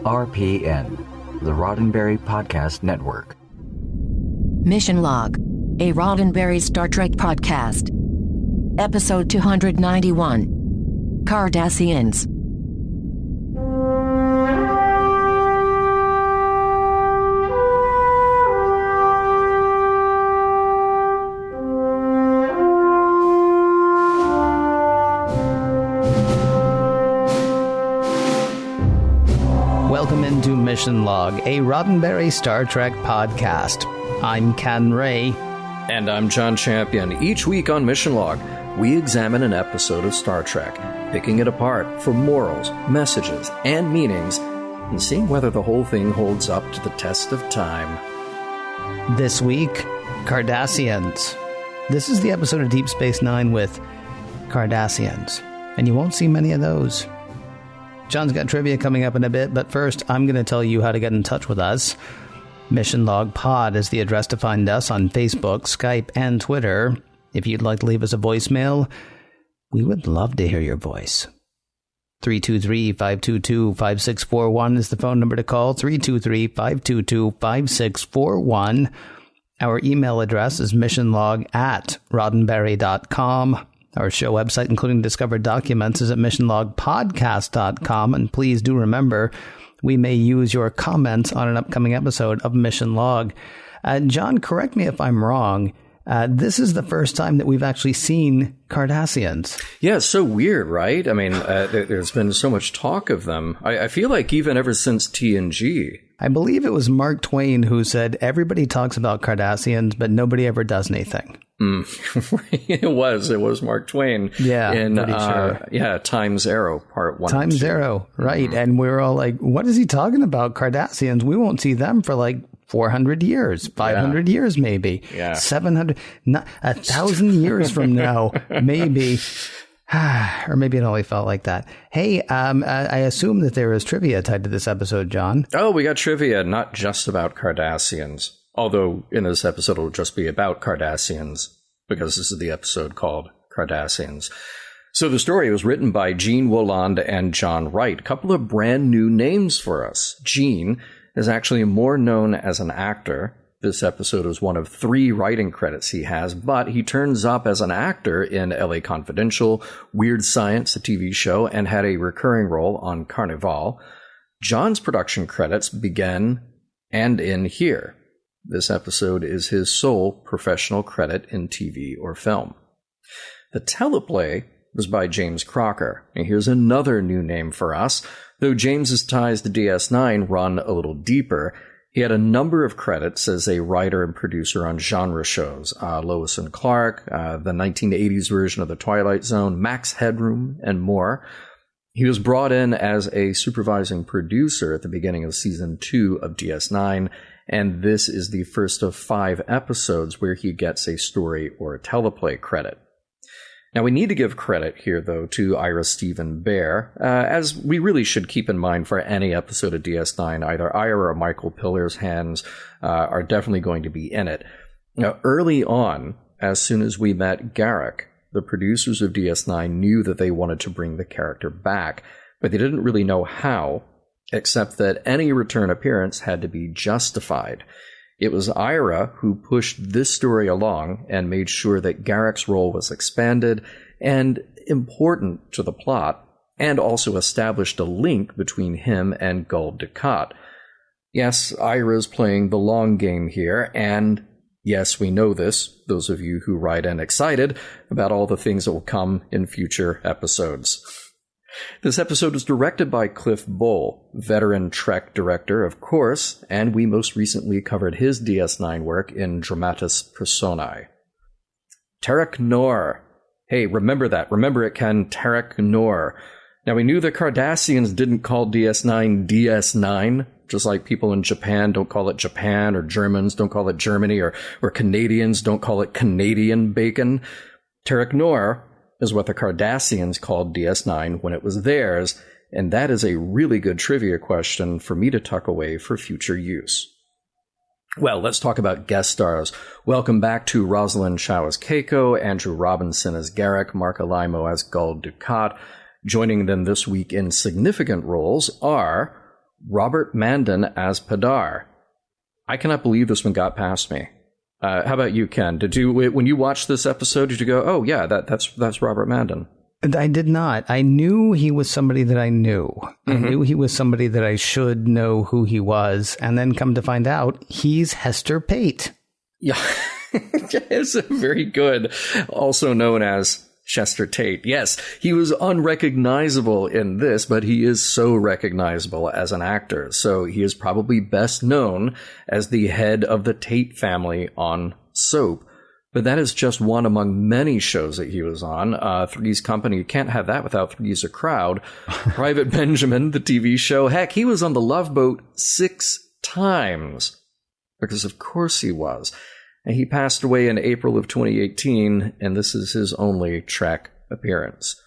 RPN, the Roddenberry Podcast Network. Mission Log, a Roddenberry Star Trek podcast. Episode 291, Cardassians. Welcome into Mission Log, a Roddenberry Star Trek podcast. I'm Ken Ray. And I'm John Champion. Each week on Mission Log, we examine an episode of Star Trek, picking it apart for morals, messages, and meanings, and seeing whether the whole thing holds up to the test of time. This week, Cardassians. This is the episode of Deep Space Nine with Cardassians, and you won't see many of those. John's got trivia coming up in a bit, but first, I'm going to tell you how to get in touch with us. Mission Log Pod is the address to find us on Facebook, Skype, and Twitter. If you'd like to leave us a voicemail, we would love to hear your voice. 323-522-5641 is the phone number to call, 323-522-5641. Our email address is missionlog@roddenberry.com. Our show website, including discovered documents, is at missionlogpodcast.com. And please do remember, we may use your comments on an upcoming episode of Mission Log. John, correct me if I'm wrong. This is the first time that we've actually seen Cardassians. Yeah, it's so weird, right? I mean, there's been so much talk of them. I feel like even ever since TNG. I believe it was Mark Twain who said, everybody talks about Cardassians, but nobody ever does anything. It was Mark Twain. Yeah, in sure. Time's Arrow, Part 1. Time's Arrow, right. Mm-hmm. And we're all like, what is he talking about? Cardassians, we won't see them for like 400 years, 500 years maybe, 700, not 1,000 years from now, maybe. Or maybe it only felt like that. Hey, I assume that there is trivia tied to this episode, John. Oh, we got trivia, not just about Cardassians. Although in this episode it'll just be about Cardassians, because this is the episode called Cardassians. So the story was written by Gene Wolland and John Wright. A couple of brand new names for us. Gene is actually more known as an actor. This episode is one of 3 writing credits he has, but he turns up as an actor in LA Confidential, Weird Science, a TV show, and had a recurring role on Carnival. John's production credits begin and end here. This episode is his sole professional credit in TV or film. The teleplay was by James Crocker. And here's another new name for us. Though James's ties to DS9 run a little deeper, he had a number of credits as a writer and producer on genre shows. Lois and Clark, the 1980s version of The Twilight Zone, Max Headroom, and more. He was brought in as a supervising producer at the beginning of Season 2 of DS9, and this is the first of 5 episodes where he gets a story or a teleplay credit. Now, we need to give credit here, though, to Ira Stephen Bear, as we really should keep in mind for any episode of DS9, either Ira or Michael Pillar's hands are definitely going to be in it. Now, early on, as soon as we met Garak, the producers of DS9 knew that they wanted to bring the character back, but they didn't really know how, except that any return appearance had to be justified. It was Ira who pushed this story along and made sure that Garak's role was expanded and important to the plot, and also established a link between him and Gul Dukat. Yes, Ira's playing the long game here, and yes, we know this, those of you who write in excited about all the things that will come in future episodes. This episode was directed by Cliff Bull, veteran Trek director, of course, and we most recently covered his DS9 work in Dramatis Personae. Tarek Noor. Hey, remember that. Remember it, Ken. Tarek Noor. Now, we knew the Cardassians didn't call DS9 DS9, just like people in Japan don't call it Japan, or Germans don't call it Germany, or Canadians don't call it Canadian bacon. Tarek Noor is what the Cardassians called DS9 when it was theirs, and that is a really good trivia question for me to tuck away for future use. Well, let's talk about guest stars. Welcome back to Rosalind Shaw as Keiko, Andrew Robinson as Garak, Mark Alaimo as Gul Dukat. Joining them this week in significant roles are Robert Mandan as Padar. I cannot believe this one got past me. How about you, Ken? When you watched this episode, did you go, oh yeah, that's Robert Mandan? I did not. I knew he was somebody that I knew. Mm-hmm. I knew he was somebody that I should know who he was. And then come to find out, he's Hester Pate. Yeah, it's very good. Also known as Chester Tate. Yes, he was unrecognizable in this, but he is so recognizable as an actor. So he is probably best known as the head of the Tate family on soap. But that is just one among many shows that he was on. Three's Company, you can't have that without Three's a Crowd. Private Benjamin, the TV show. Heck, he was on The Love Boat 6 times. Because of course he was. And he passed away in April of 2018, and this is his only Trek appearance.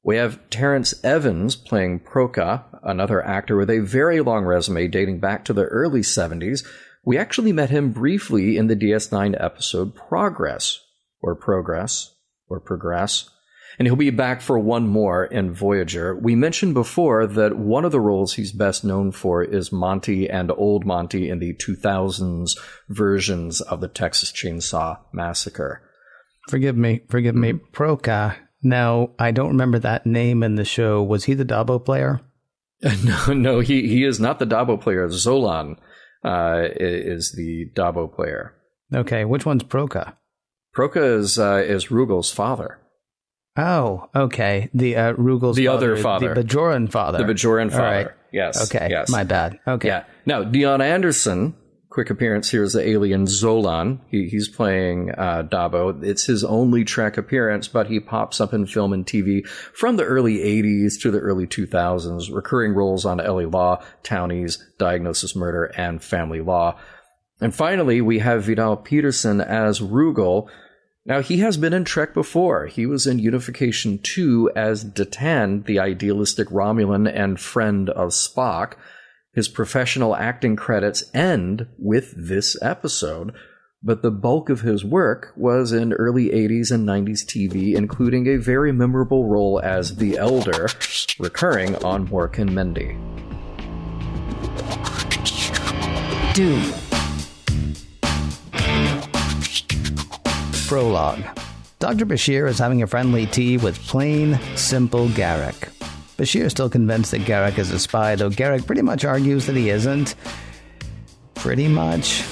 We have Terrence Evans playing Proka, another actor with a very long resume dating back to the early 70s. We actually met him briefly in the DS9 episode Progress, and he'll be back for one more in Voyager. We mentioned before that one of the roles he's best known for is Monty and Old Monty in the 2000s versions of the Texas Chainsaw Massacre. Forgive me, Proka. Now, I don't remember that name in the show. Was he the Dabo player? No, he is not the Dabo player. Zolan is the Dabo player. Okay, which one's Proka? Proka is Rugal's father. Oh, okay. The Rugal's the father, other father. The Bajoran father. The Bajoran father. Right. Yes. Okay, yes. My bad. Okay. Yeah. Now, Dion Anderson, quick appearance here as the alien Zolan. He's playing Dabo. It's his only Trek appearance, but he pops up in film and TV from the early 80s to the early 2000s, recurring roles on LA Law, Townies, Diagnosis Murder, and Family Law. And finally, we have Vidal Peterson as Rugal. Now, he has been in Trek before. He was in Unification 2 as Datan, the idealistic Romulan and friend of Spock. His professional acting credits end with this episode, but the bulk of his work was in early 80s and 90s TV, including a very memorable role as the Elder, recurring on Mork and Mindy. Doom. Prologue. Dr. Bashir is having a friendly tea with plain, simple Garak. Bashir is still convinced that Garak is a spy, though Garak pretty much argues that he isn't. Pretty much.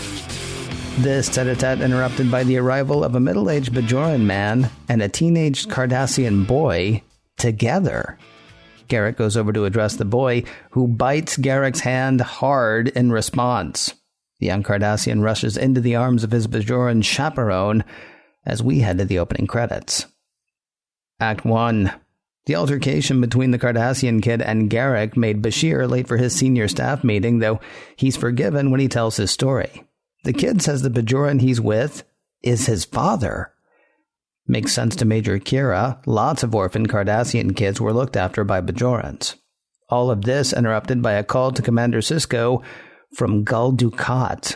This tete-a-tete interrupted by the arrival of a middle-aged Bajoran man and a teenage Cardassian boy together. Garak goes over to address the boy, who bites Garak's hand hard in response. The young Cardassian rushes into the arms of his Bajoran chaperone as we head to the opening credits. Act 1. The altercation between the Cardassian kid and Garak made Bashir late for his senior staff meeting, though he's forgiven when he tells his story. The kid says the Bajoran he's with is his father. Makes sense to Major Kira. Lots of orphan Cardassian kids were looked after by Bajorans. All of this interrupted by a call to Commander Sisko from Gul Dukat.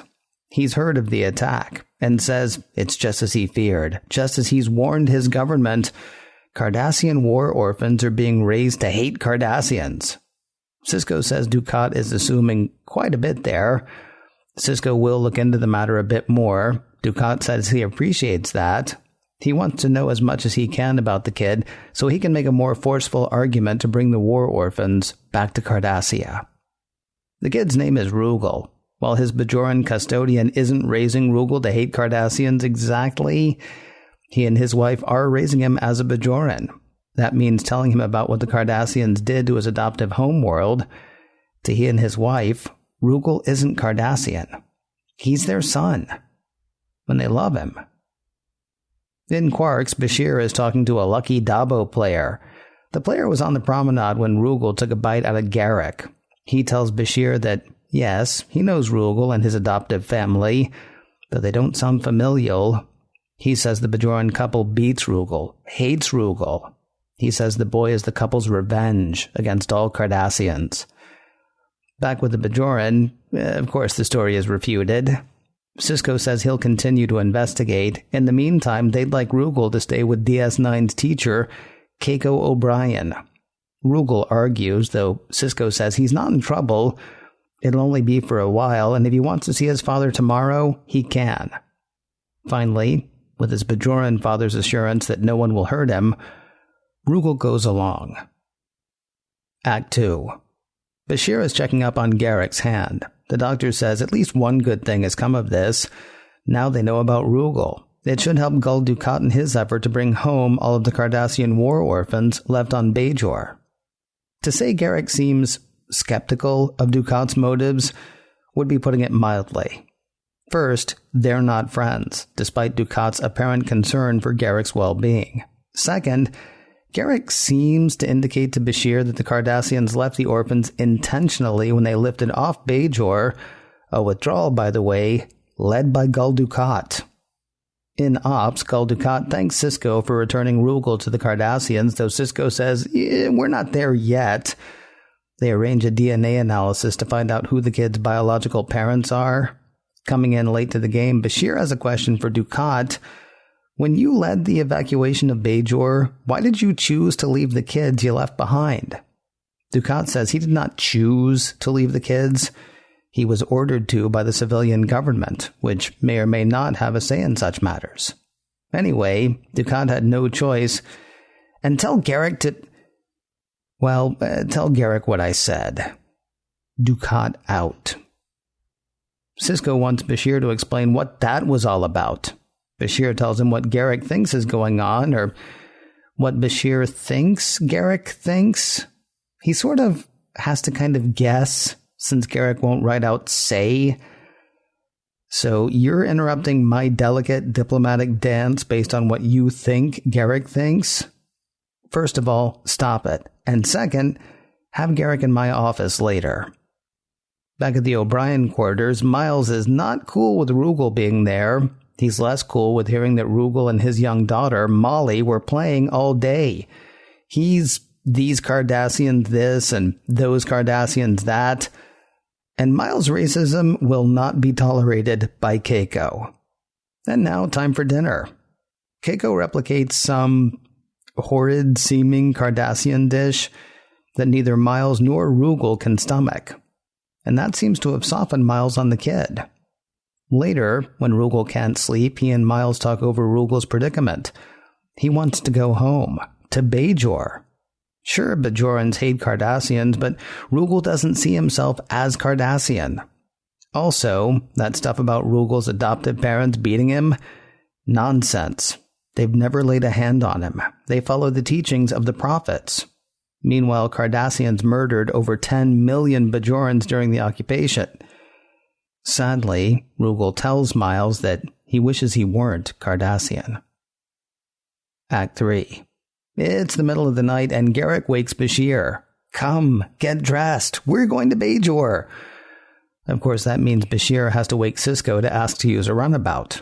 He's heard of the attack and says it's just as he feared, just as he's warned his government. Cardassian war orphans are being raised to hate Cardassians. Sisko says Dukat is assuming quite a bit there. Sisko will look into the matter a bit more. Dukat says he appreciates that. He wants to know as much as he can about the kid so he can make a more forceful argument to bring the war orphans back to Cardassia. The kid's name is Rugal. While his Bajoran custodian isn't raising Rugal to hate Cardassians exactly, he and his wife are raising him as a Bajoran. That means telling him about what the Cardassians did to his adoptive homeworld. To he and his wife, Rugal isn't Cardassian. He's their son. And they love him. In Quarks, Bashir is talking to a lucky Dabo player. The player was on the promenade when Rugal took a bite out of Garak. He tells Bashir that, yes, he knows Rugal and his adoptive family, though they don't sound familial. He says the Bajoran couple beats Rugal, hates Rugal. He says the boy is the couple's revenge against all Cardassians. Back with the Bajoran, of course the story is refuted. Sisko says he'll continue to investigate. In the meantime, they'd like Rugal to stay with DS9's teacher, Keiko O'Brien. Rugal argues, though Sisko says he's not in trouble. It'll only be for a while, and if he wants to see his father tomorrow, he can. Finally, with his Bajoran father's assurance that no one will hurt him, Rugal goes along. Act 2. Bashir is checking up on Garak's hand. The doctor says at least one good thing has come of this. Now they know about Rugal. It should help Gul Dukat in his effort to bring home all of the Cardassian war orphans left on Bajor. To say Garak seems skeptical of Dukat's motives would be putting it mildly. First, they're not friends, despite Dukat's apparent concern for Garak's well-being. Second, Garak seems to indicate to Bashir that the Cardassians left the orphans intentionally when they lifted off Bajor, a withdrawal, by the way, led by Gul Dukat. In Ops, Gul Dukat thanks Sisko for returning Rugal to the Cardassians, though Sisko says, we're not there yet. They arrange a DNA analysis to find out who the kids' biological parents are. Coming in late to the game, Bashir has a question for Dukat. When you led the evacuation of Bajor, why did you choose to leave the kids you left behind? Dukat says he did not choose to leave the kids. He was ordered to by the civilian government, which may or may not have a say in such matters. Anyway, Dukat had no choice. And tell Garak to... Well, tell Garak what I said. Dukat out. Sisko wants Bashir to explain what that was all about. Bashir tells him what Garak thinks is going on, or what Bashir thinks Garak thinks. He sort of has to kind of guess, since Garak won't write out say. So you're interrupting my delicate diplomatic dance based on what you think Garak thinks? First of all, stop it. And second, have Garak in my office later. Back at the O'Brien quarters, Miles is not cool with Rugal being there. He's less cool with hearing that Rugal and his young daughter, Molly, were playing all day. He's these Cardassians this and those Cardassians that. And Miles' racism will not be tolerated by Keiko. And now, time for dinner. Keiko replicates some horrid-seeming Cardassian dish that neither Miles nor Rugal can stomach. And that seems to have softened Miles on the kid. Later, when Rugal can't sleep, he and Miles talk over Rugal's predicament. He wants to go home, to Bajor. Sure, Bajorans hate Cardassians, but Rugal doesn't see himself as Cardassian. Also, that stuff about Rugal's adoptive parents beating him? Nonsense. They've never laid a hand on him. They follow the teachings of the prophets. Meanwhile, Cardassians murdered over 10 million Bajorans during the occupation. Sadly, Rugal tells Miles that he wishes he weren't Cardassian. Act 3. It's the middle of the night and Garak wakes Bashir. Come, get dressed. We're going to Bajor. Of course, that means Bashir has to wake Sisko to ask to use a runabout,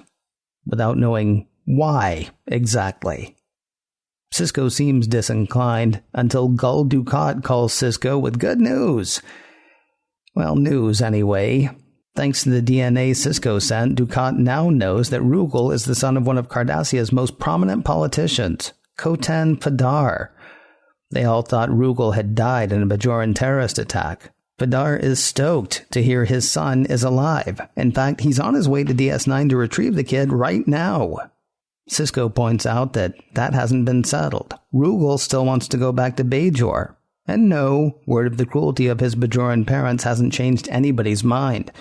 without knowing why exactly. Sisko seems disinclined until Gul Dukat calls Sisko with good news. Well, news anyway. Thanks to the DNA Sisko sent, Dukat now knows that Rugal is the son of one of Cardassia's most prominent politicians, Kotan Fadar. They all thought Rugal had died in a Bajoran terrorist attack. Fadar is stoked to hear his son is alive. In fact, he's on his way to DS9 to retrieve the kid right now. Sisko points out that hasn't been settled. Rugal still wants to go back to Bajor. And no, word of the cruelty of his Bajoran parents hasn't changed anybody's mind.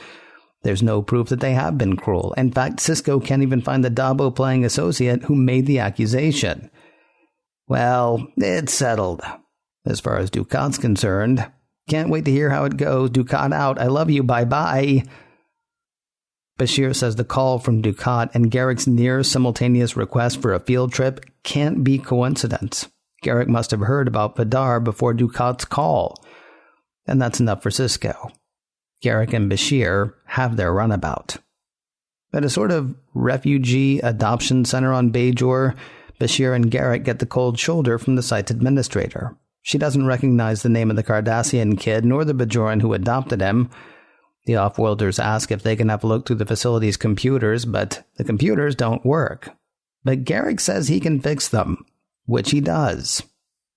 There's no proof that they have been cruel. In fact, Sisko can't even find the Dabo-playing associate who made the accusation. Well, it's settled, as far as Dukat's concerned. Can't wait to hear how it goes. Dukat out. I love you. Bye-bye. Bashir says the call from Dukat and Garak's near-simultaneous request for a field trip can't be coincidence. Garak must have heard about Fadar before Dukat's call. And that's enough for Sisko. Garak and Bashir have their runabout. At a sort of refugee adoption center on Bajor, Bashir and Garak get the cold shoulder from the site's administrator. She doesn't recognize the name of the Cardassian kid nor the Bajoran who adopted him. The off-worlders ask if they can have a look through the facility's computers, but the computers don't work. But Garak says he can fix them, which he does,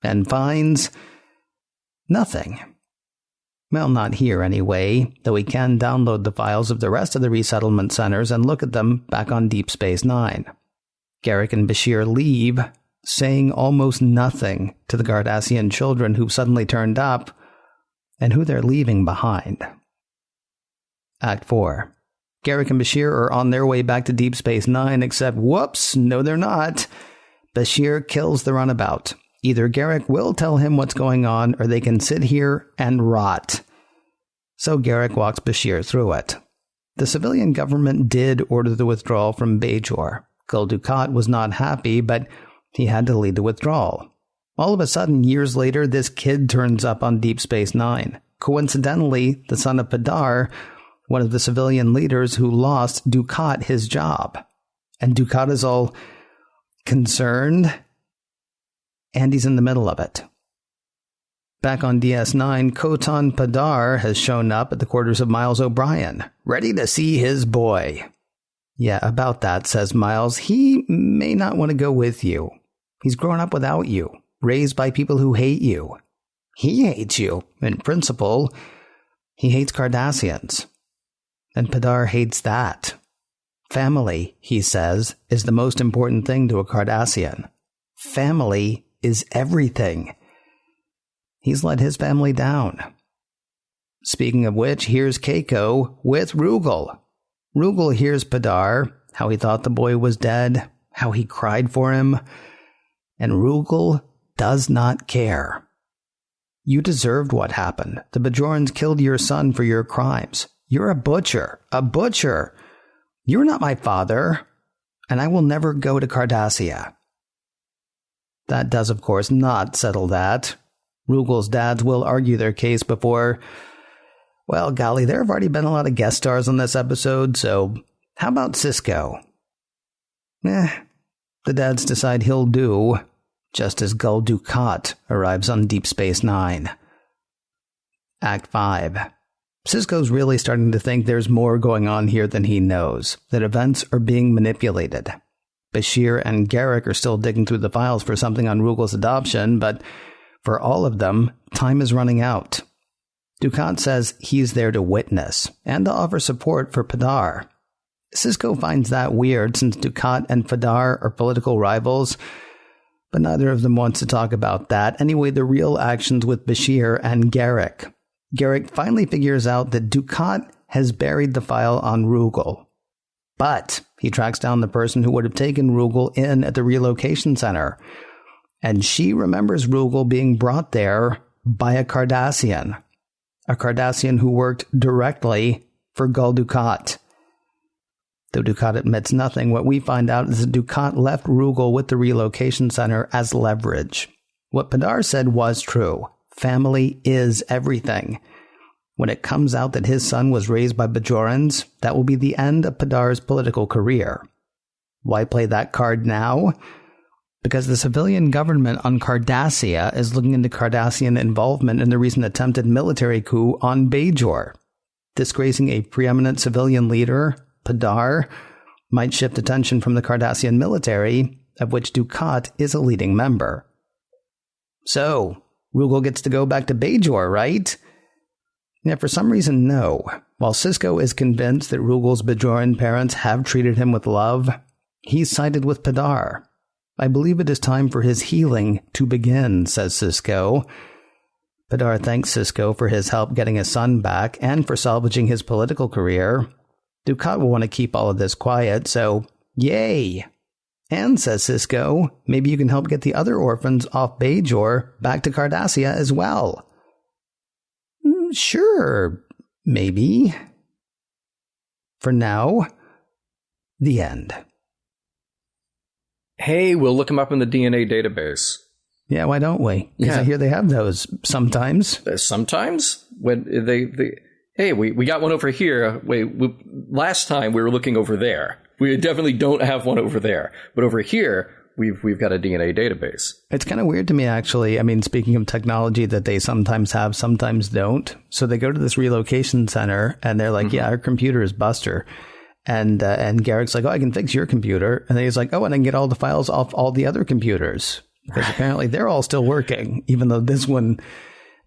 and finds Nothing. Well, not here anyway, though we can download the files of the rest of the resettlement centers and look at them back on Deep Space Nine. Garak and Bashir leave, saying almost nothing to the Cardassian children who've suddenly turned up, and who they're leaving behind. Act 4. Garak and Bashir are on their way back to Deep Space Nine, except whoops, no they're not. Bashir kills the runabout. Either Garak will tell him what's going on, or they can sit here and rot. So Garak walks Bashir through it. The civilian government did order the withdrawal from Bajor. Gul Dukat was not happy, but he had to lead the withdrawal. All of a sudden, years later, this kid turns up on Deep Space Nine. Coincidentally, the son of Padar, one of the civilian leaders who lost Dukat his job. And Dukat is all concerned, and he's in the middle of it. Back on DS9, Kotan Padar has shown up at the quarters of Miles O'Brien, ready to see his boy. Yeah, about that, says Miles. He may not want to go with you. He's grown up without you, raised by people who hate you. He hates you. In principle, he hates Cardassians. And Padar hates that. Family, he says, is the most important thing to a Cardassian. Family is everything. He's let his family down. Speaking of which, here's Keiko with Rugal. Rugal hears Padar, how he thought the boy was dead, how he cried for him, and Rugal does not care. You deserved what happened. The Bajorans killed your son for your crimes. You're a butcher. A butcher. You're not my father, and I will never go to Cardassia. That does, of course, not settle that. Rugal's dads will argue their case before... Well, golly, there have already been a lot of guest stars on this episode, so how about Sisko? The dads decide he'll do, just as Gul Dukat arrives on Deep Space Nine. Act 5. Sisko's really starting to think there's more going on here than he knows, that events are being manipulated. Bashir and Garak are still digging through the files for something on Rugal's adoption, but for all of them, time is running out. Dukat says he's there to witness and to offer support for Padar. Sisko finds that weird since Dukat and Padar are political rivals, but neither of them wants to talk about that. Anyway, the real action's with Bashir and Garak. Garak finally figures out that Dukat has buried the file on Rugal. But he tracks down the person who would have taken Rugal in at the relocation center. And she remembers Rugal being brought there by a Cardassian. A Cardassian who worked directly for Gul Dukat. Though Dukat admits nothing, what we find out is that Dukat left Rugal with the relocation center as leverage. What Padar said was true. Family is everything. When it comes out that his son was raised by Bajorans, that will be the end of Padar's political career. Why play that card now? Because the civilian government on Cardassia is looking into Cardassian involvement in the recent attempted military coup on Bajor. Disgracing a preeminent civilian leader, Padar, might shift attention from the Cardassian military, of which Dukat is a leading member. So, Rugal gets to go back to Bajor, right? Yeah, for some reason, no. While Sisko is convinced that Rugal's Bajoran parents have treated him with love, he's sided with Padar. I believe it is time for his healing to begin, says Sisko. Padar thanks Sisko for his help getting his son back and for salvaging his political career. Dukat will want to keep all of this quiet, so yay! And, says Sisko, maybe you can help get the other orphans off Bajor back to Cardassia as well. Sure, maybe. For now, the end. Hey, we'll look them up in the DNA database. Yeah, why don't we? Because I hear they have those sometimes. Sometimes? When hey, we got one over here. Last time we were looking over there. We definitely don't have one over there. But over here, we've got a DNA database. It's kind of weird to me, actually. I mean, speaking of technology that they sometimes have, sometimes don't. So they go to this relocation center, and they're like, yeah, our computer is Buster. And Garak's like, oh, I can fix your computer. And then he's like, oh, and I can get all the files off all the other computers. Because apparently they're all still working, even though this one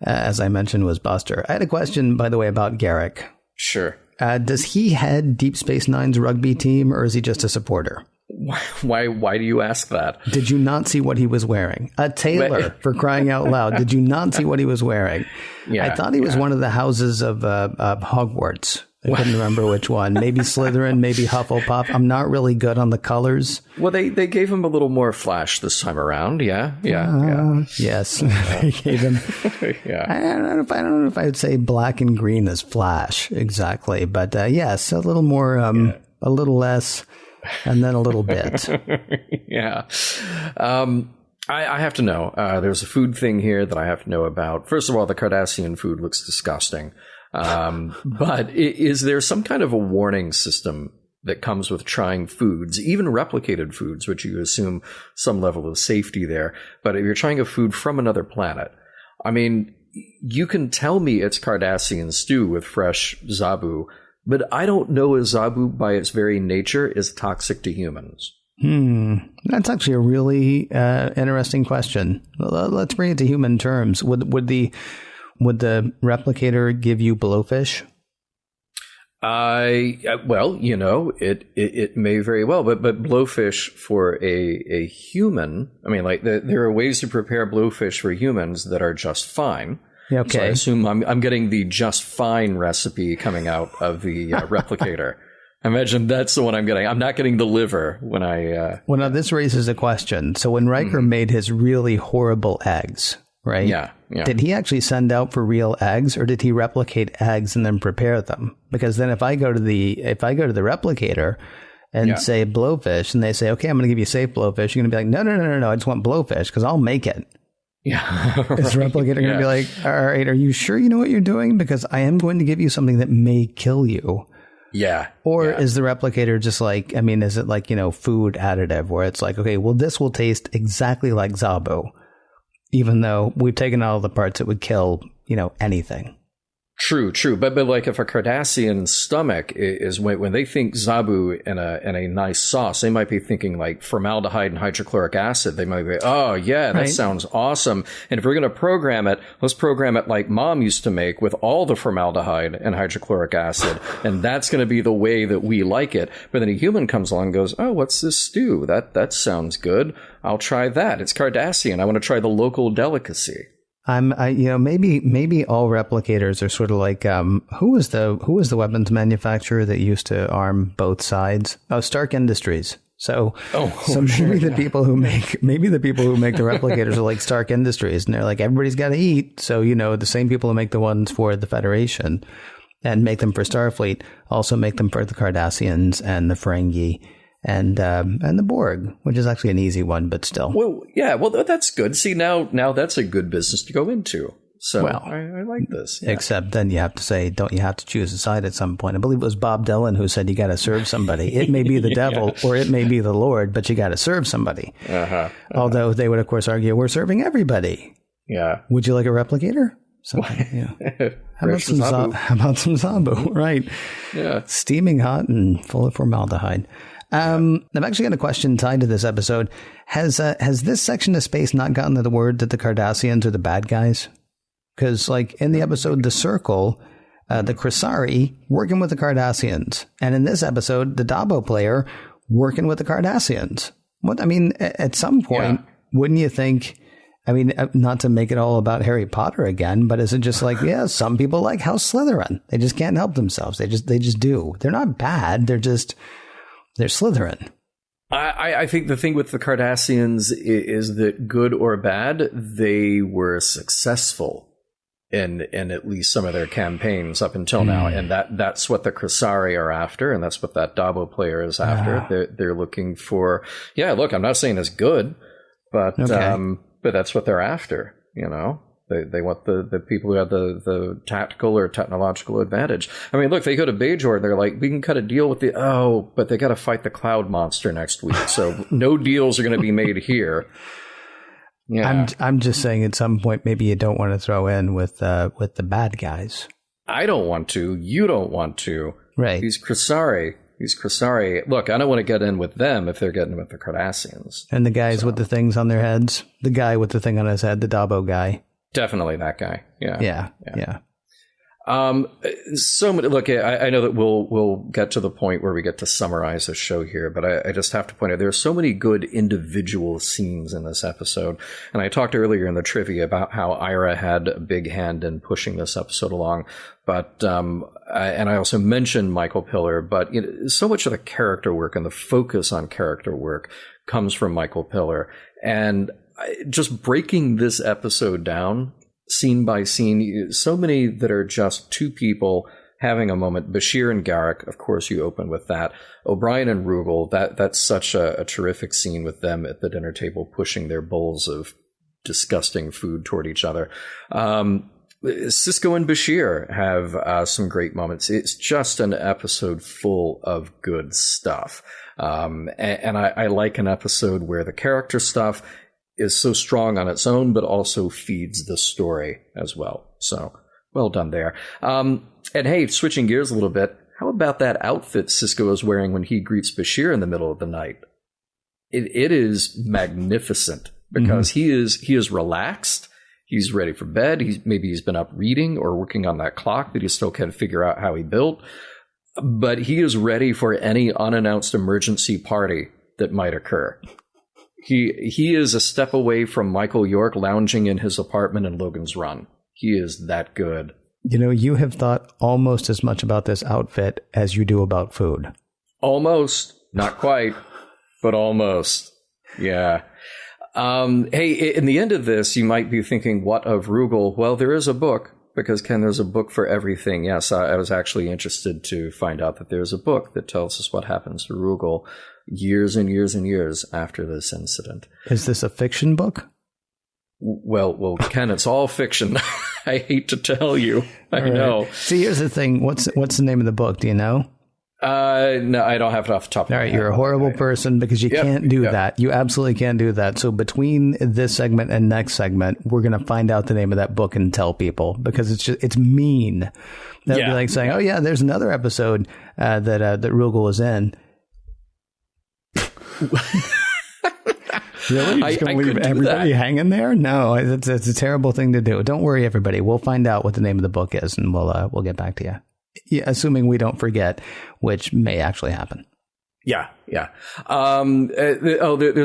as I mentioned, was Buster. I had a question, by the way, about Garak. Sure. Does he head Deep Space Nine's rugby team, or is he just a supporter? Why do you ask that? Did you not see what he was wearing? A tailor, for crying out loud. Did you not see what he was wearing? Yeah, I thought he was one of the houses of Hogwarts. I couldn't remember which one. Maybe Slytherin, maybe Hufflepuff. I'm not really good on the colors. Well, they gave him a little more flash this time around. Yeah. Yes, they gave him. Yeah. I don't know if I would say black and green as flash exactly, but yes, a little more, a little less, and then a little bit. Yeah. I have to know. There's a food thing here that I have to know about. First of all, the Cardassian food looks disgusting. But is there some kind of a warning system that comes with trying foods, even replicated foods, which you assume some level of safety there? But if you're trying a food from another planet, I mean, you can tell me it's Cardassian stew with fresh Zabu, but I don't know if Zabu by its very nature is toxic to humans. That's actually a really interesting question. Let's bring it to human terms. Would the replicator give you blowfish? Well, you know, it may very well, but blowfish for a human, I mean, like there are ways to prepare blowfish for humans that are just fine. Okay. So I assume I'm getting the just fine recipe coming out of the replicator. I imagine that's the one I'm getting. I'm not getting the liver when I... Well, now this raises a question. So when Riker made his really horrible eggs, right? Yeah. Did he actually send out for real eggs, or did he replicate eggs and then prepare them? Because then if I go to the replicator and say blowfish, and they say, okay, I'm going to give you safe blowfish, you're going to be like, no, I just want blowfish because I'll make it. Yeah. Is the replicator going to be like, all right, are you sure you know what you're doing? Because I am going to give you something that may kill you. Yeah. Or is the replicator just like, I mean, is it like, food additive where it's like, okay, well, this will taste exactly like Zabu, even though we've taken out all the parts that would kill, anything. True. But like if a Cardassian stomach is when they think Zabu in a nice sauce, they might be thinking like formaldehyde and hydrochloric acid. They might be, oh yeah, that sounds awesome. And if we're going to program it, let's program it like Mom used to make with all the formaldehyde and hydrochloric acid. And that's going to be the way that we like it. But then a human comes along and goes, oh, what's this stew? That sounds good. I'll try that. It's Cardassian. I want to try the local delicacy. Maybe all replicators are sort of like who was the weapons manufacturer that used to arm both sides? Oh, Stark Industries. So maybe the people who make the replicators are like Stark Industries, and they're like, everybody's got to eat. So the same people who make the ones for the Federation and make them for Starfleet also make them for the Cardassians and the Ferengi. And the Borg, which is actually an easy one, but still. Well, yeah, that's good. See, now that's a good business to go into. So I like this. Yeah. Except then you have to say, don't you have to choose a side at some point? I believe it was Bob Dylan who said you got to serve somebody. It may be the devil or it may be the Lord, but you got to serve somebody. Although they would, of course, argue, we're serving everybody. Yeah. Would you like a replicator? Something, How about some Zabu? Right. Yeah. Steaming hot and full of formaldehyde. I've actually got a question tied to this episode. Has this section of space not gotten the word that the Cardassians are the bad guys? Because, like, in the episode The Circle, the Crisari working with the Cardassians. And in this episode, the Dabo player working with the Cardassians. At some point, wouldn't you think... not to make it all about Harry Potter again, but is it just like, some people like House Slytherin. They just can't help themselves. They just do. They're not bad. They're Slytherin. I think the thing with the Cardassians is that good or bad, they were successful in at least some of their campaigns up until now. And that's what the Crisari are after. And that's what that Dabo player is after. They're looking for, look, I'm not saying it's good, but that's what they're after, They want the people who have the tactical or technological advantage. I mean, look, they go to Bajor and they're like, we can cut a deal with but they got to fight the cloud monster next week. So no deals are going to be made here. Yeah. I'm just saying at some point, maybe you don't want to throw in with the bad guys. I don't want to. You don't want to. Right. These Crisari, look, I don't want to get in with them if they're getting with the Cardassians. And the guys with the things on their heads, the guy with the thing on his head, the Dabo guy. Definitely that guy. Yeah. So many. Look, I know that we'll get to the point where we get to summarize the show here, but I just have to point out there are so many good individual scenes in this episode. And I talked earlier in the trivia about how Ira had a big hand in pushing this episode along. But and I also mentioned Michael Piller, but so much of the character work and the focus on character work comes from Michael Piller. And just breaking this episode down scene by scene, so many that are just two people having a moment. Bashir and Garak, of course, you open with that. O'Brien and Rugal, that's such a terrific scene with them at the dinner table pushing their bowls of disgusting food toward each other. Sisko and Bashir have some great moments. It's just an episode full of good stuff. And I like an episode where the character stuff is so strong on its own, but also feeds the story as well. So well done there. And hey, switching gears a little bit, how about that outfit Sisko is wearing when he greets Bashir in the middle of the night? It is magnificent because he is relaxed. He's ready for bed. Maybe he's been up reading or working on that clock that he still can't figure out how he built. But he is ready for any unannounced emergency party that might occur. He is a step away from Michael York lounging in his apartment in Logan's Run. He is that good. You have thought almost as much about this outfit as you do about food. Almost. Not quite, but almost. Yeah. Hey, in the end of this, you might be thinking, what of Rugal? Well, there is a book, because, Ken, there's a book for everything. Yes, I was actually interested to find out that there's a book that tells us what happens to Rugal years and years and years after this incident. Is this a fiction book? Well, Ken, it's all fiction. I hate to tell you. I know. See, here's the thing. What's the name of the book? Do you know? No, I don't have it off the top of my head. All right, you're a horrible person because you can't do that. You absolutely can't do that. So between this segment and next segment, we're going to find out the name of that book and tell people, because it's mean. That'd be like saying, oh yeah, there's another episode that Rugal is in. Really? You're just going to leave everybody hanging there? No, it's a terrible thing to do. Don't worry, everybody. We'll find out what the name of the book is, and we'll get back to you. Yeah, assuming we don't forget, which may actually happen. Yeah. There's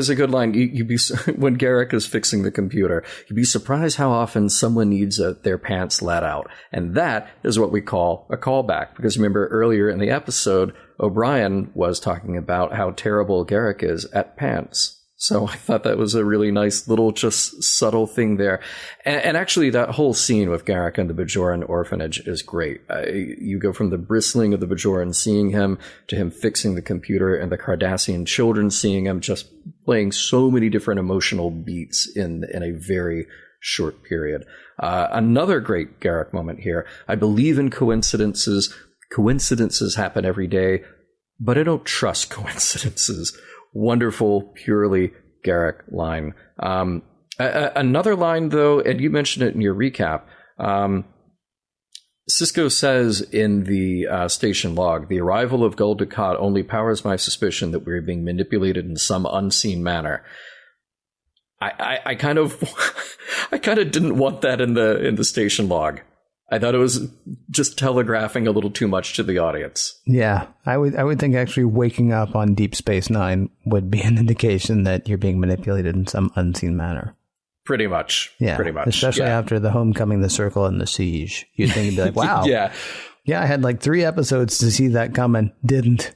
a good line. You'd be when Garak is fixing the computer, you'd be surprised how often someone needs their pants let out, and that is what we call a callback. Because remember earlier in the episode, O'Brien was talking about how terrible Garak is at pants. So I thought that was a really nice little, just subtle thing there. And actually, that whole scene with Garak and the Bajoran orphanage is great. You go from the bristling of the Bajoran seeing him to him fixing the computer and the Cardassian children seeing him, just playing so many different emotional beats in a very short period. Another great Garak moment here. I believe in coincidences. Coincidences happen every day, but I don't trust coincidences. Wonderful, purely Garak line. Another line, though, and you mentioned it in your recap, Sisko says in the station log, the arrival of Gul Dukat only powers my suspicion that we're being manipulated in some unseen manner. I kind of didn't want that in the station log. I thought it was just telegraphing a little too much to the audience. Yeah, I would think actually waking up on Deep Space Nine would be an indication that you're being manipulated in some unseen manner. Pretty much. Yeah, pretty much. Especially after the Homecoming, the Circle, and the Siege. You'd think you'd be like, wow. Yeah, I had like 3 episodes to see that coming. Didn't.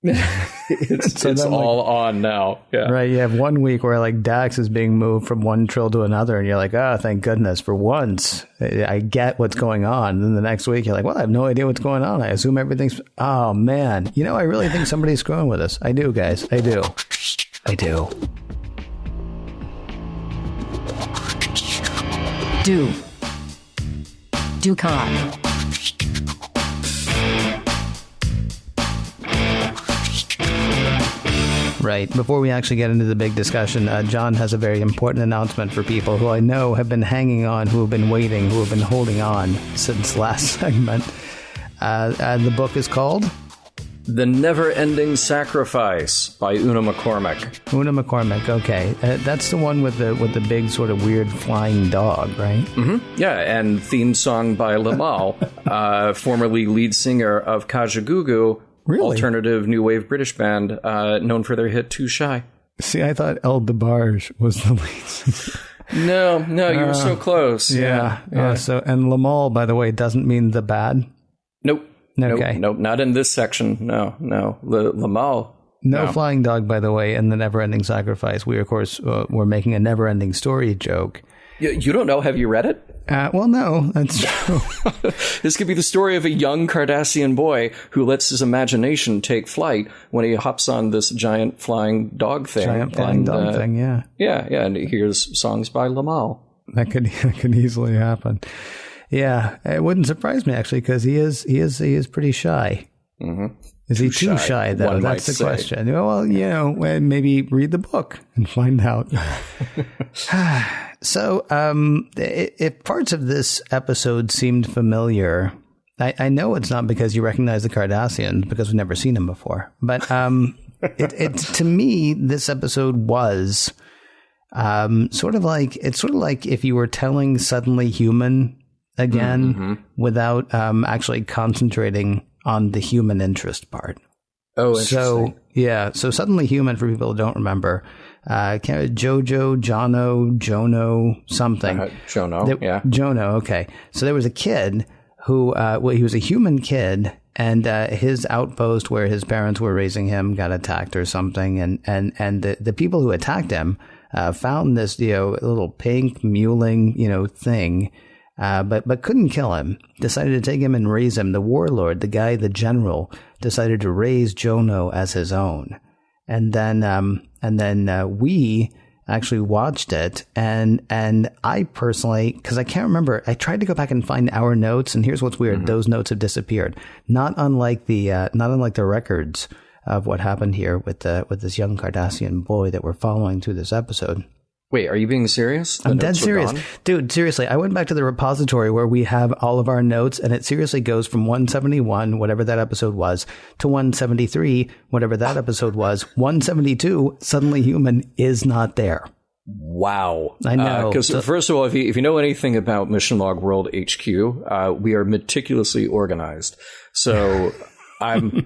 it's all on now. Yeah. Right. You have 1 week where like Dax is being moved from one trill to another, and you're like, oh, thank goodness. For once, I get what's going on. And then the next week, you're like, well, I have no idea what's going on. I assume everything's. Oh, man. I really think somebody's screwing with us. I do, guys. I do. Dukat. Right. Before we actually get into the big discussion, John has a very important announcement for people who I know have been hanging on, who have been waiting, who have been holding on since last segment. The book is called The Never-Ending Sacrifice by Una McCormack. Una McCormack, okay. That's the one with the big sort of weird flying dog, right? Mm-hmm. Yeah, and theme song by Lamal, formerly lead singer of Kajagoogoo, alternative new wave British band known for their hit Too Shy. See, I thought El DeBarge was the lead singer. No, you were so close. Yeah. And Lamal, by the way, doesn't mean the bad? Nope. Okay. Nope, not in this section. No. Lamal. No flying dog, by the way, in The Never-Ending Sacrifice. We, of course, were making a never-ending story joke. You don't know? Have you read it? Well, no, that's true. This could be the story of a young Cardassian boy who lets his imagination take flight when he hops on this giant flying dog thing. Yeah. Yeah, and he hears songs by Lamal. That could easily happen. Yeah, it wouldn't surprise me actually, because he is pretty shy. Mm-hmm. Is he too shy though? That's the question. Well, maybe read the book and find out. So, if parts of this episode seemed familiar, I know it's not because you recognize the Cardassians, because we've never seen them before. But to me, this episode was sort of like if you were telling Suddenly Human again without actually concentrating on the human interest part. Oh, interesting. So Suddenly Human, for people who don't remember, Jono, something. Jono, okay. So there was a kid who, he was a human kid, and his outpost where his parents were raising him got attacked or something, and the people who attacked him found this little pink mewling thing, but couldn't kill him. Decided to take him and raise him. The warlord, the general, decided to raise Jono as his own. And then we actually watched it, and I personally, because I can't remember, I tried to go back and find our notes, and here's what's weird: those notes have disappeared. Not unlike the records of what happened here with this young Cardassian boy that we're following through this episode. Wait, are you being serious? I'm dead serious. Dude, seriously, I went back to the repository where we have all of our notes, and it seriously goes from 171, whatever that episode was, to 173, whatever that episode was. 172, Suddenly Human, is not there. Wow. I know. Because first of all, if you know anything about Mission Log World HQ, we are meticulously organized. So... I'm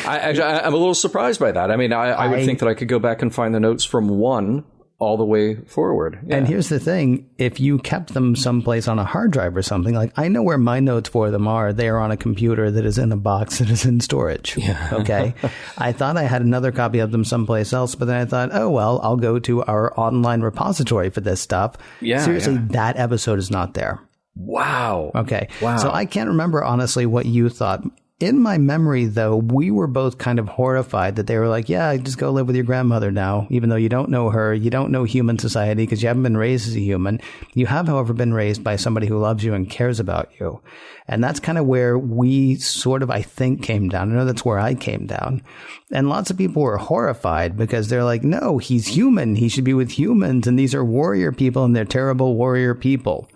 a little surprised by that. I mean, I would think that I could go back and find the notes from one all the way forward. Yeah. And here's the thing. If you kept them someplace on a hard drive or something, like I know where my notes for them are. They are on a computer that is in a box that is in storage. Yeah. Okay. I thought I had another copy of them someplace else, but then I thought, oh, well, I'll go to our online repository for this stuff. Yeah. Seriously, that episode is not there. Wow. Okay. Wow. So I can't remember, honestly, what you thought. In my memory, though, we were both kind of horrified that they were like, yeah, just go live with your grandmother now, even though you don't know her, you don't know human society because you haven't been raised as a human. You have, however, been raised by somebody who loves you and cares about you. And that's kind of where we sort of, I think, came down. I know that's where I came down. And lots of people were horrified because they're like, no, he's human. He should be with humans. And these are warrior people and they're terrible warrior people.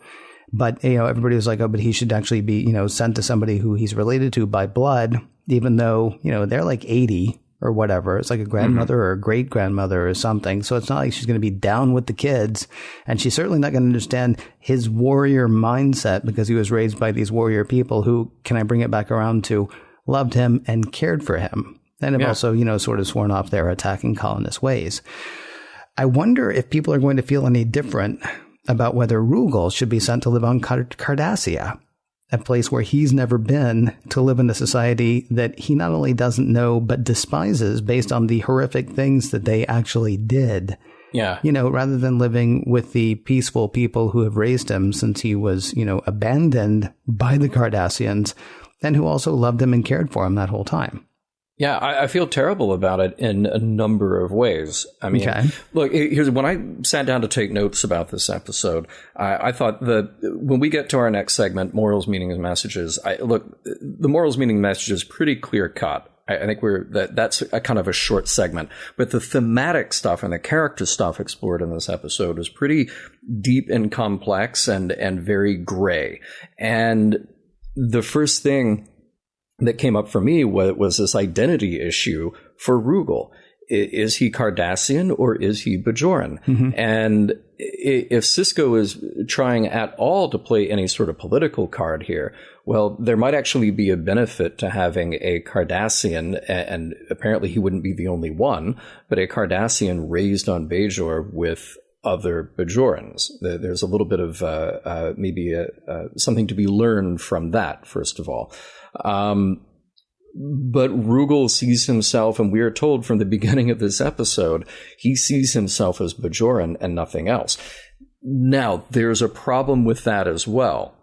But, everybody was like, oh, but he should actually be, sent to somebody who he's related to by blood, even though, they're like 80 or whatever. It's like a grandmother or a great grandmother or something. So it's not like she's going to be down with the kids. And she's certainly not going to understand his warrior mindset because he was raised by these warrior people who, can I bring it back around to, loved him and cared for him. And have also, sort of sworn off their attacking colonist ways. I wonder if people are going to feel any different about whether Rugal should be sent to live on Cardassia, a place where he's never been, to live in a society that he not only doesn't know, but despises based on the horrific things that they actually did. Yeah. Rather than living with the peaceful people who have raised him since he was, abandoned by the Cardassians, and who also loved him and cared for him that whole time. Yeah, I feel terrible about it in a number of ways. I mean, Look, here's when I sat down to take notes about this episode, I thought that when we get to our next segment, morals, meaning, and messages, the morals, meaning, message is pretty clear cut. I think that's a kind of a short segment, but the thematic stuff and the character stuff explored in this episode is pretty deep and complex and very gray. And the first thing that came up for me was this identity issue for Rugal. Is he Cardassian or is he Bajoran? Mm-hmm. And if Sisko is trying at all to play any sort of political card here, well, there might actually be a benefit to having a Cardassian, and apparently he wouldn't be the only one, but a Cardassian raised on Bajor with other Bajorans. There's a little bit of maybe something to be learned from that, first of all. But Rugal sees himself, and we are told from the beginning of this episode, he sees himself as Bajoran and nothing else. Now, there's a problem with that as well.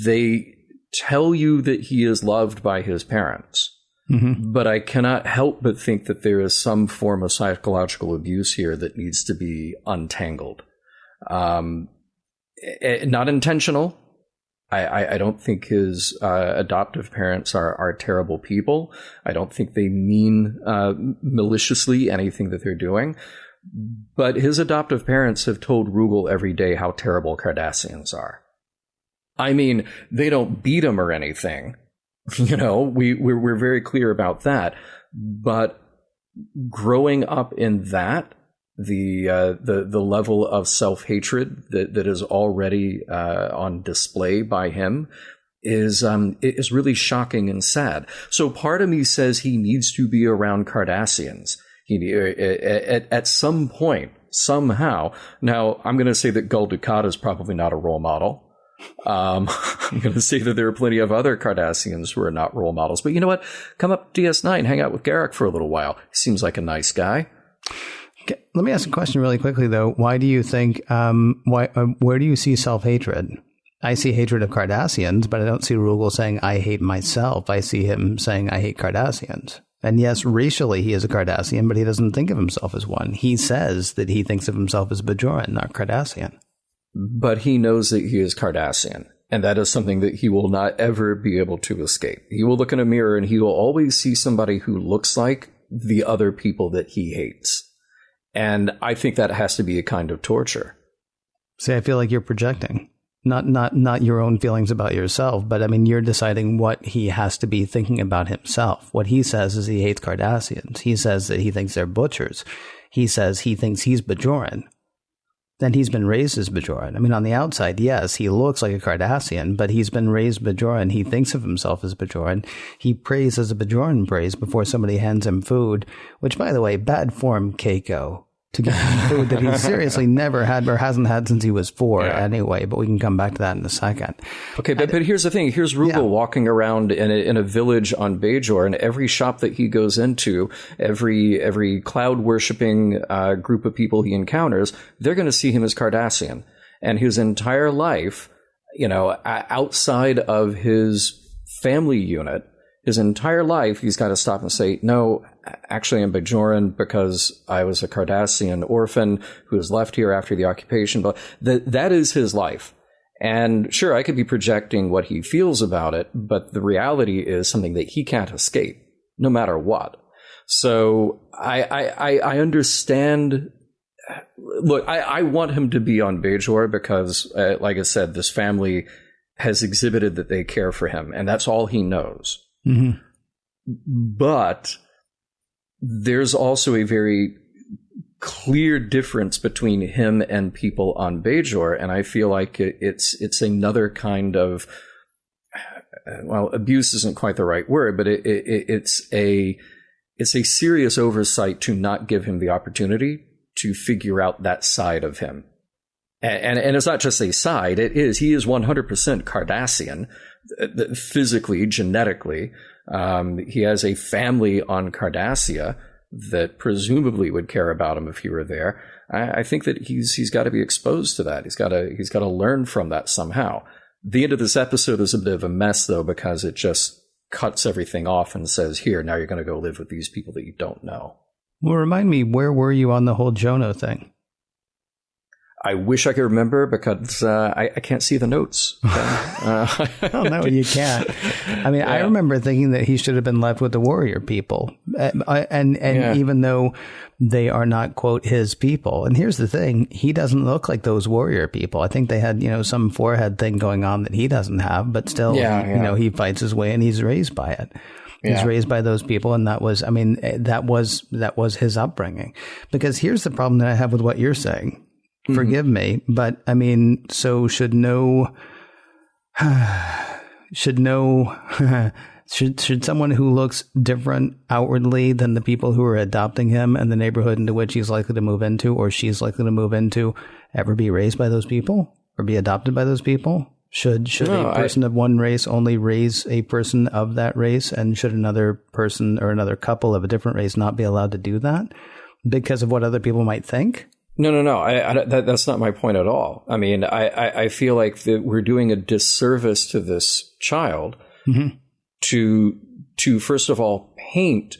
They tell you that he is loved by his parents, mm-hmm. but I cannot help but think that there is some form of psychological abuse here that needs to be untangled. Not intentional. I don't think his adoptive parents are terrible people. I don't think they mean maliciously anything that they're doing. But his adoptive parents have told Rugal every day how terrible Cardassians are. I mean, they don't beat him or anything. You know, we're very clear about that. But growing up in that, the level of self-hatred that is already on display by him is really shocking and sad. So part of me says he needs to be around Cardassians. At some point, somehow. Now, I'm going to say that Gul Dukat is probably not a role model. I'm going to say that there are plenty of other Cardassians who are not role models. But you know what? Come up to DS9, hang out with Garak for a little while. He seems like a nice guy. Let me ask a question really quickly, though. Why do you think, where do you see self-hatred? I see hatred of Cardassians, but I don't see Rugal saying, I hate myself. I see him saying, I hate Cardassians. And yes, racially, he is a Cardassian, but he doesn't think of himself as one. He says that he thinks of himself as Bajoran, not Cardassian. But he knows that he is Cardassian. And that is something that he will not ever be able to escape. He will look in a mirror and he will always see somebody who looks like the other people that he hates. And I think that has to be a kind of torture. See, I feel like you're projecting, not your own feelings about yourself, but I mean, you're deciding what he has to be thinking about himself. What he says is he hates Cardassians. He says that he thinks they're butchers. He says he thinks he's Bajoran. Then he's been raised as Bajoran. I mean, on the outside, yes, he looks like a Cardassian, but he's been raised Bajoran. He thinks of himself as Bajoran. He prays as a Bajoran prays before somebody hands him food, which, by the way, bad form, Keiko, to give him food that he seriously never had or hasn't had since he was 4 anyway, but we can come back to that in a second. Okay, but here's the thing. Here's Rugal walking around in a village on Bajor, and every shop that he goes into, every cloud-worshipping group of people he encounters, they're going to see him as Cardassian. And his entire life, you know, outside of his family unit, his entire life, he's got to stop and say, no, actually, I'm Bajoran because I was a Cardassian orphan who was left here after the occupation. But that is his life. And sure, I could be projecting what he feels about it, but the reality is something that he can't escape, no matter what. So I understand. Look, I want him to be on Bajor because, like I said, this family has exhibited that they care for him, and that's all he knows. Mm-hmm. But there's also a very clear difference between him and people on Bajor, and I feel like it's another kind of, well, abuse isn't quite the right word, but it's a serious oversight to not give him the opportunity to figure out that side of him. And it's not just a side, he is 100% Cardassian, physically, genetically. He has a family on Cardassia that presumably would care about him if he were there. I think that he's got to be exposed to that. He's got to learn from that somehow. The end of this episode is a bit of a mess, though, because it just cuts everything off and says, here, now you're going to go live with these people that you don't know. Well, remind me, where were you on the whole Jono thing? I wish I could remember because I can't see the notes. Oh, no, you can't. I mean, I remember thinking that he should have been left with the warrior people. And even though they are not, quote, his people. And here's the thing. He doesn't look like those warrior people. I think they had, some forehead thing going on that he doesn't have. But still, he fights his way and he's raised by it. He's raised by those people. And that was his upbringing. Because here's the problem that I have with what you're saying. Forgive me, but I mean, so should someone who looks different outwardly than the people who are adopting him and the neighborhood into which he's likely to move into or she's likely to move into ever be raised by those people or be adopted by those people? Should a person of one race only raise a person of that race, and should another person or another couple of a different race not be allowed to do that because of what other people might think? No. That's not my point at all. I mean, I feel like that we're doing a disservice to this child to first of all paint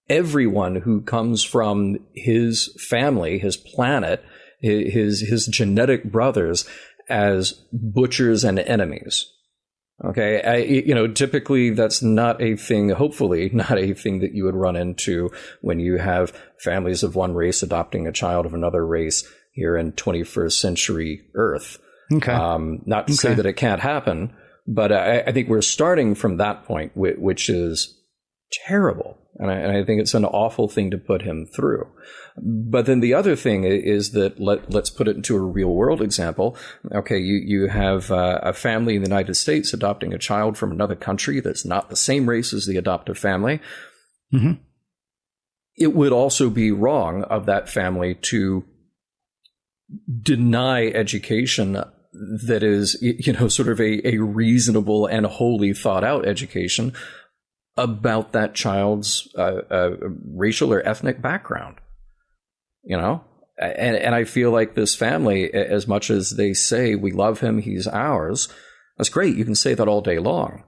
everyone who comes from his family, his planet, his genetic brothers as butchers and enemies. Okay, typically that's not a thing, hopefully not a thing that you would run into when you have families of one race adopting a child of another race here in 21st century Earth. Okay. Not to say that it can't happen, but I think we're starting from that point, which is terrible. And I think it's an awful thing to put him through. But then the other thing is that let's put it into a real world example. Okay, you have a family in the United States adopting a child from another country that's not the same race as the adoptive family. Mm-hmm. It would also be wrong of that family to deny education that is, sort of a reasonable and wholly thought out education about that child's racial or ethnic background, and I feel like this family, as much as they say we love him, he's ours, that's great. You can say that all day long,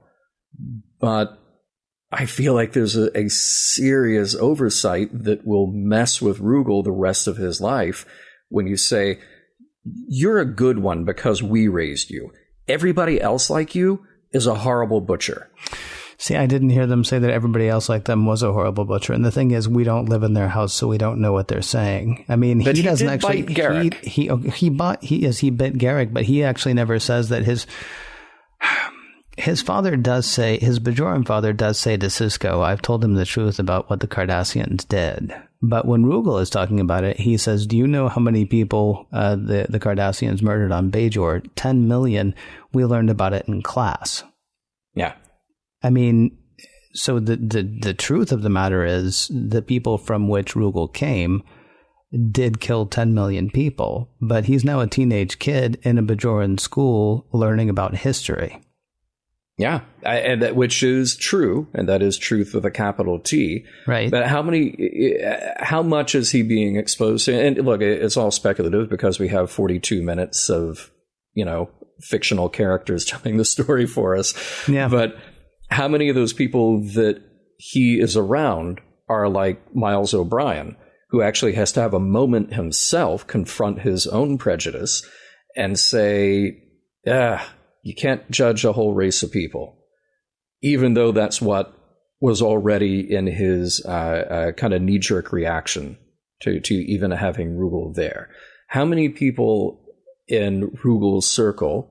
but I feel like there's a serious oversight that will mess with Rugal the rest of his life when you say you're a good one because we raised you. Everybody else like you is a horrible butcher. See, I didn't hear them say that everybody else like them was a horrible butcher. And the thing is, we don't live in their house, so we don't know what they're saying. I mean, but he doesn't actually bite Garak. He bit Garak, but he actually never says that his father does say, his Bajoran father does say to Sisko, I've told him the truth about what the Cardassians did. But when Rugal is talking about it, he says, do you know how many people the Cardassians murdered on Bajor? 10 million. We learned about it in class. Yeah. I mean, so the truth of the matter is the people from which Rugal came did kill 10 million people, but he's now a teenage kid in a Bajoran school learning about history. Yeah, which is true, and that is truth with a capital T. Right. But how much is he being exposed to? And look, it's all speculative because we have 42 minutes of, fictional characters telling the story for us. Yeah. But how many of those people that he is around are like Miles O'Brien, who actually has to have a moment himself, confront his own prejudice, and say, you can't judge a whole race of people, even though that's what was already in his kind of knee-jerk reaction to even having Rugal there. How many people in Rugal's circle,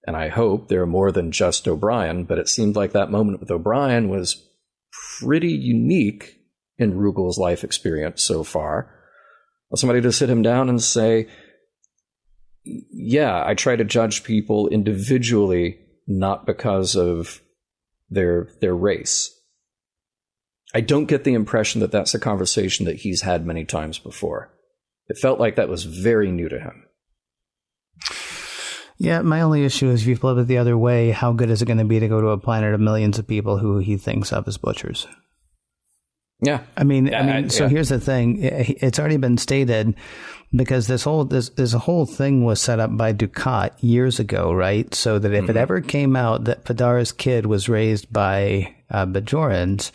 and I hope there are more than just O'Brien, but it seemed like that moment with O'Brien was pretty unique in Rugal's life experience so far. Somebody to sit him down and say, yeah, I try to judge people individually, not because of their race. I don't get the impression that that's a conversation that he's had many times before. It felt like that was very new to him. Yeah, my only issue is if you flip it the other way, how good is it going to be to go to a planet of millions of people who he thinks of as butchers? Yeah. So here's the thing. It's already been stated because this whole thing was set up by Dukat years ago, right? So that if it ever came out that Padar's kid was raised by Bajorans,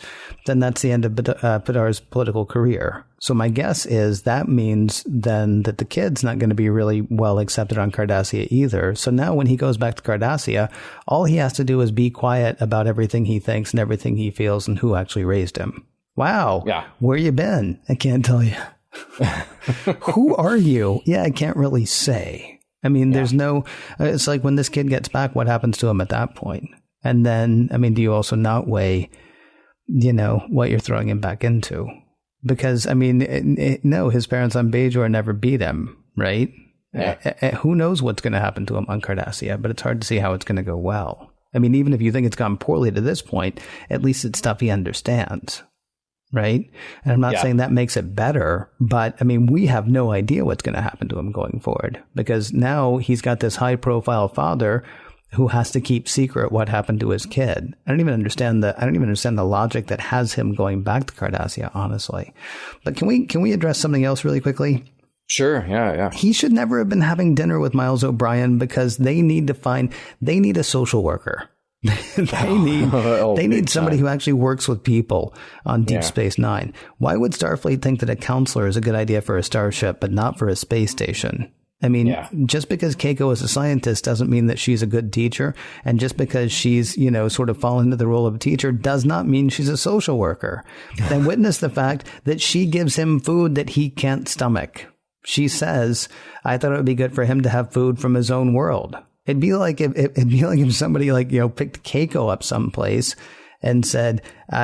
then that's the end of Badar's political career. So my guess is that means then that the kid's not going to be really well accepted on Cardassia either. So now when he goes back to Cardassia, all he has to do is be quiet about everything he thinks and everything he feels and who actually raised him. Wow. Yeah. Where you been? I can't tell you. Who are you? Yeah, I can't really say. I mean, there's no, it's like when this kid gets back, what happens to him at that point? And then, I mean, do you also not weigh, what you're throwing him back into? Because, I mean, no, his parents on Bajor never beat him, right? Yeah. Who knows what's going to happen to him on Cardassia, but it's hard to see how it's going to go well. I mean, even if you think it's gone poorly to this point, at least it's stuff he understands. Right. And I'm not saying that makes it better, but I mean, we have no idea what's going to happen to him going forward, because now he's got this high profile father who has to keep secret what happened to his kid. I don't even understand the logic that has him going back to Cardassia, honestly. But can we address something else really quickly? Sure. Yeah. He should never have been having dinner with Miles O'Brien, because they need a social worker. they need somebody who actually works with people on Deep Space Nine. Why would Starfleet think that a counselor is a good idea for a starship, but not for a space station? I mean, just because Keiko is a scientist doesn't mean that she's a good teacher. And just because she's, sort of fallen into the role of a teacher does not mean she's a social worker. Then witness the fact that she gives him food that he can't stomach. She says, I thought it would be good for him to have food from his own world. It'd be like if somebody picked Keiko up someplace and said,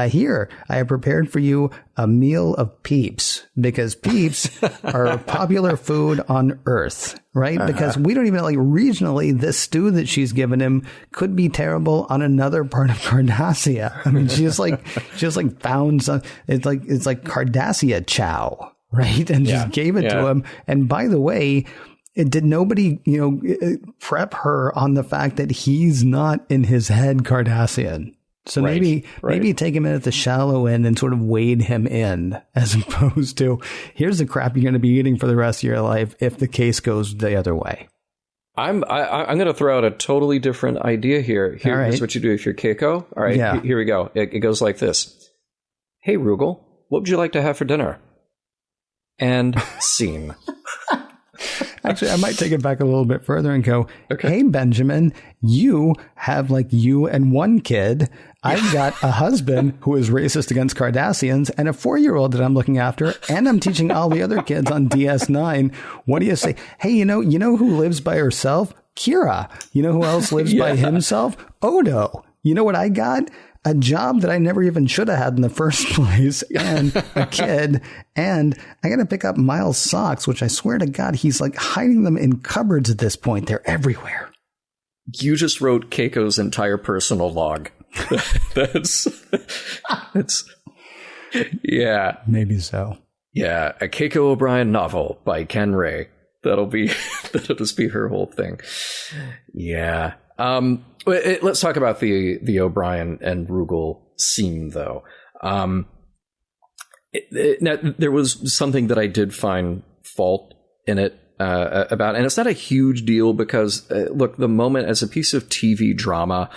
here, I have prepared for you a meal of Peeps, because Peeps are popular food on Earth, right? Because we don't even regionally, this stew that she's given him could be terrible on another part of Cardassia. I mean, she just found some, it's like Cardassia chow, right? And just gave it to him. And by the way, did nobody, prep her on the fact that he's not in his head Cardassian? So maybe take a minute to shallow in and sort of wade him in, as opposed to, here's the crap you're going to be eating for the rest of your life if the case goes the other way. I'm going to throw out a totally different idea here. Here's what you do if you're Keiko. All right, here we go. It goes like this. Hey, Rugal, what would you like to have for dinner? And scene. Actually, I might take it back a little bit further and go, hey, Benjamin, you have you and one kid. I've got a husband who is racist against Cardassians and a 4-year-old that I'm looking after, and I'm teaching all the other kids on DS9. What do you say? Hey, you know who lives by herself? Kira. You know who else lives by himself? Odo. You know what I got? A job that I never even should have had in the first place, and a kid, and I got to pick up Miles' socks, which I swear to God, he's hiding them in cupboards at this point. They're everywhere. You just wrote Keiko's entire personal log. That's Maybe so. Yeah, a Keiko O'Brien novel by Ken Ray. That'll just be her whole thing. Yeah. Let's talk about the O'Brien and Rugal scene, though. Now, there was something that I did find fault in it about, and it's not a huge deal because, look, the moment as a piece of TV drama,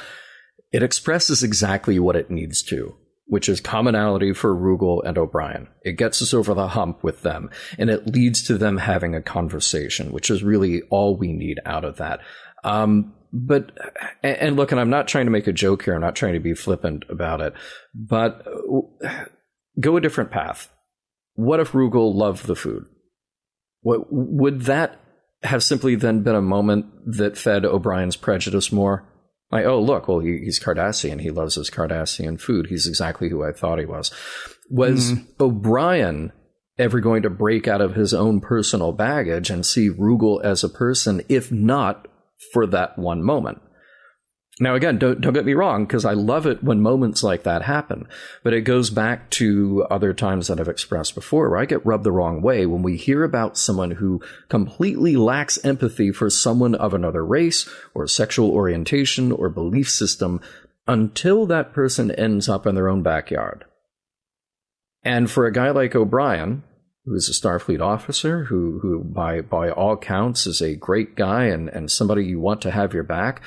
it expresses exactly what it needs to, which is commonality for Rugal and O'Brien. It gets us over the hump with them, and it leads to them having a conversation, which is really all we need out of that. But look, and I'm not trying to make a joke here. I'm not trying to be flippant about it, but go a different path. What if Rugal loved the food? What would that have simply then been a moment that fed O'Brien's prejudice more? Like, oh, look, well, he's Cardassian. He loves his Cardassian food. He's exactly who I thought he was. Was O'Brien ever going to break out of his own personal baggage and see Rugal as a person, if not for that one moment? Now, again, don't get me wrong, because I love it when moments like that happen. But it goes back to other times that I've expressed before, where I get rubbed the wrong way when we hear about someone who completely lacks empathy for someone of another race or sexual orientation or belief system until that person ends up in their own backyard. And for a guy like O'Brien, who is a Starfleet officer, who by all counts is a great guy and somebody you want to have your back,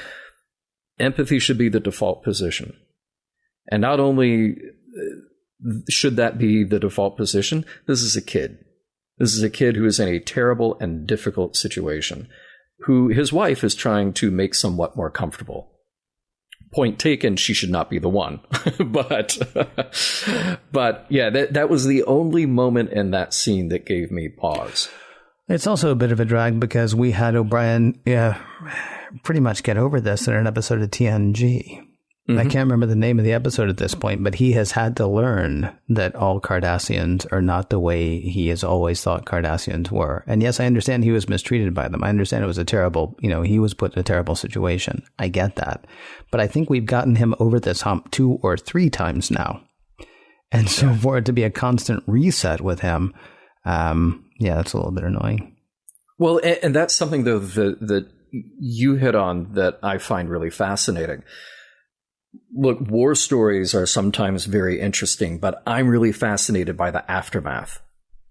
empathy should be the default position. And not only should that be the default position, this is a kid. This is a kid who is in a terrible and difficult situation, who his wife is trying to make somewhat more comfortable. Point taken, she should not be the one. but yeah, that was the only moment in that scene that gave me pause. It's also a bit of a drag because we had O'Brien pretty much get over this in an episode of TNG. Mm-hmm. I can't remember the name of the episode at this point, but he has had to learn that all Cardassians are not the way he has always thought Cardassians were. And yes, I understand he was mistreated by them. I understand it was a terrible, he was put in a terrible situation. I get that. But I think we've gotten him over this hump 2 or 3 times now. And so for it to be a constant reset with him, that's a little bit annoying. Well, and that's something, though, that you hit on that I find really fascinating. Look, war stories are sometimes very interesting, but I'm really fascinated by the aftermath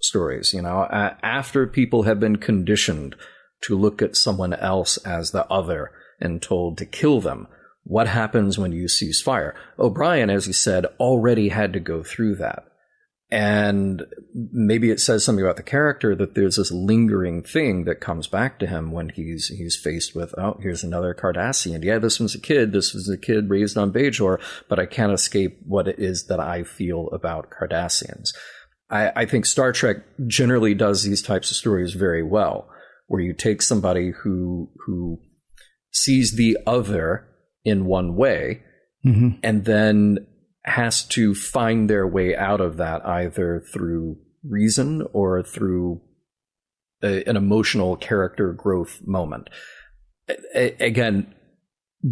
stories. After people have been conditioned to look at someone else as the other and told to kill them, what happens when you cease fire? O'Brien, as you said, already had to go through that. And maybe it says something about the character that there's this lingering thing that comes back to him when he's faced with, here's another Cardassian. Yeah, this one's a kid. This was a kid raised on Bajor, but I can't escape what it is that I feel about Cardassians. I think Star Trek generally does these types of stories very well, where you take somebody who sees the other in one way, mm-hmm. and then has to find their way out of that either through reason or through an emotional character growth moment. Again,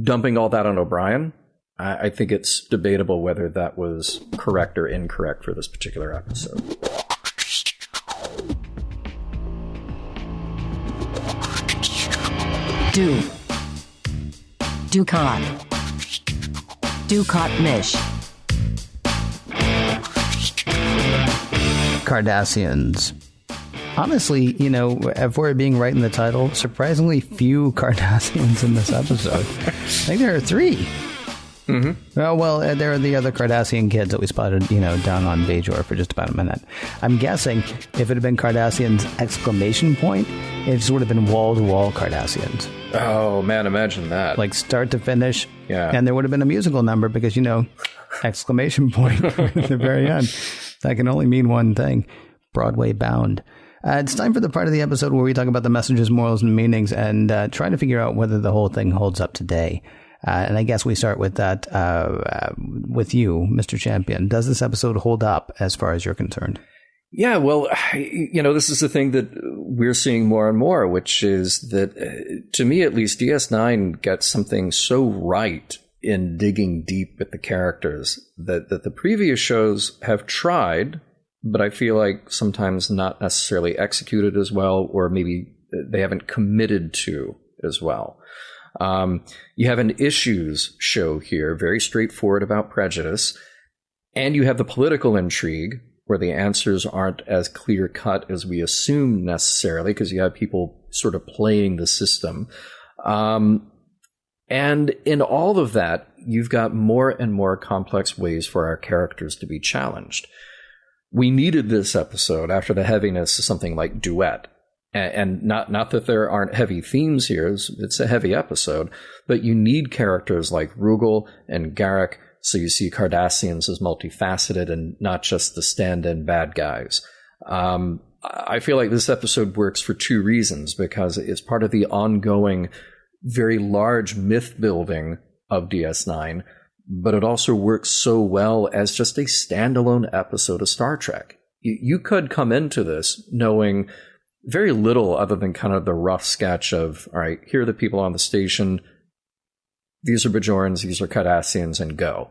dumping all that on O'Brien, I think it's debatable whether that was correct or incorrect for this particular episode. Dukat Mish. Cardassians. Honestly, if we're being right in the title, surprisingly few Cardassians in this episode. I think there are 3. Mm-hmm. Well, there are the other Cardassian kids that we spotted, down on Bajor for just about a minute. I'm guessing if it had been Cardassians ! It just would have been wall-to-wall Cardassians. Oh, man, imagine that. Like start to finish. Yeah. And there would have been a musical number because, ! At the very end. That can only mean one thing. Broadway bound. It's time for the part of the episode where we talk about the messages, morals, and meanings and try to figure out whether the whole thing holds up today. And I guess we start with that with you, Mr. Champion. Does this episode hold up as far as you're concerned? Yeah, well, this is the thing that we're seeing more and more, which is that, to me at least, DS9 gets something so right in digging deep at the characters that the previous shows have tried, but I feel like sometimes not necessarily executed as well, or maybe they haven't committed to as well. You have an issues show here, very straightforward about prejudice, and you have the political intrigue where the answers aren't as clear-cut as we assume necessarily, because you have people sort of playing the system. And in all of that, you've got more and more complex ways for our characters to be challenged. We needed this episode after the heaviness of something like Duet. And not that there aren't heavy themes here, it's a heavy episode, but you need characters like Rugal and Garak, so you see Cardassians as multifaceted and not just the stand-in bad guys. I feel like this episode works for 2 reasons, because it's part of the ongoing, very large myth building of DS9, but it also works so well as just a standalone episode of Star Trek. You could come into this knowing very little other than kind of the rough sketch of, all right, here are the people on the station. These are Bajorans, these are Cardassians, and go.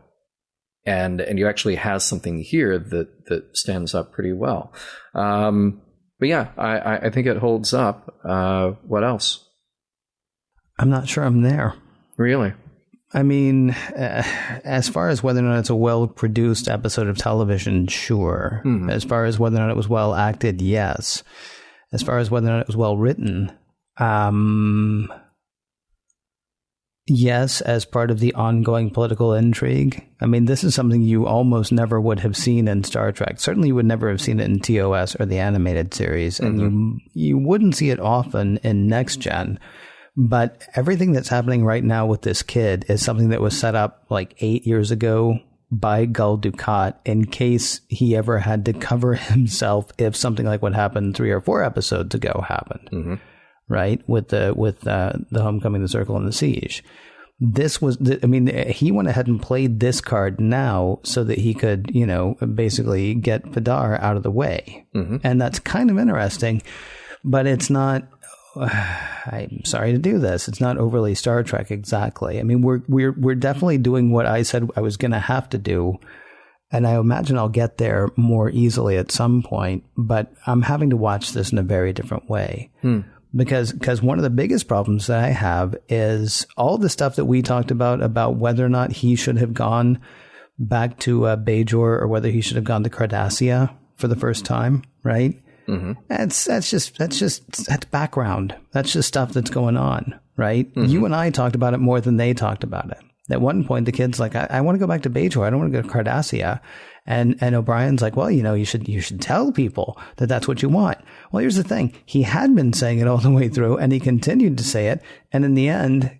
And you actually have something here that stands up pretty well. But yeah, I think it holds up. What else? I'm not sure I'm there. Really? I mean, as far as whether or not it's a well-produced episode of television, sure. Mm-hmm. As far as whether or not it was well acted, yes. As far as whether or not it was well written, Yes, as part of the ongoing political intrigue. I mean, this is something you almost never would have seen in Star Trek. Certainly you would never have seen it in TOS or the animated series. And you wouldn't see it often in Next Gen. But everything that's happening right now with this kid is something that was set up like 8 years ago by Gul Dukat in case he ever had to cover himself if something like what happened 3 or 4 episodes ago happened. Right? With the Homecoming, the Circle, and the Siege. This was, he went ahead and played this card now so that he could, basically get Bajor out of the way. And that's kind of interesting, but it's not, I'm sorry to do this. It's not overly Star Trek exactly. I mean, we're definitely doing what I said I was going to have to do. And I imagine I'll get there more easily at some point, but I'm having to watch this in a very different way. Because one of the biggest problems that I have is all the stuff that we talked about whether or not he should have gone back to Bajor or whether he should have gone to Cardassia for the first time, right? That's background. That's just stuff that's going on, right? You and I talked about it more than they talked about it. At one point, the kid's like, I want to go back to Bajor. I don't want to go to Cardassia. And O'Brien's like, well, you should tell people that that's what you want. Well, here's the thing. He had been saying it all the way through, and he continued to say it. And in the end,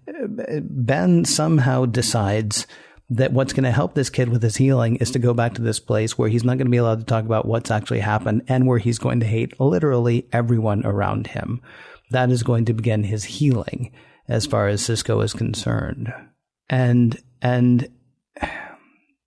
Ben somehow decides that what's going to help this kid with his healing is to go back to this place where he's not going to be allowed to talk about what's actually happened and where he's going to hate literally everyone around him. That is going to begin his healing as far as Sisko is concerned. And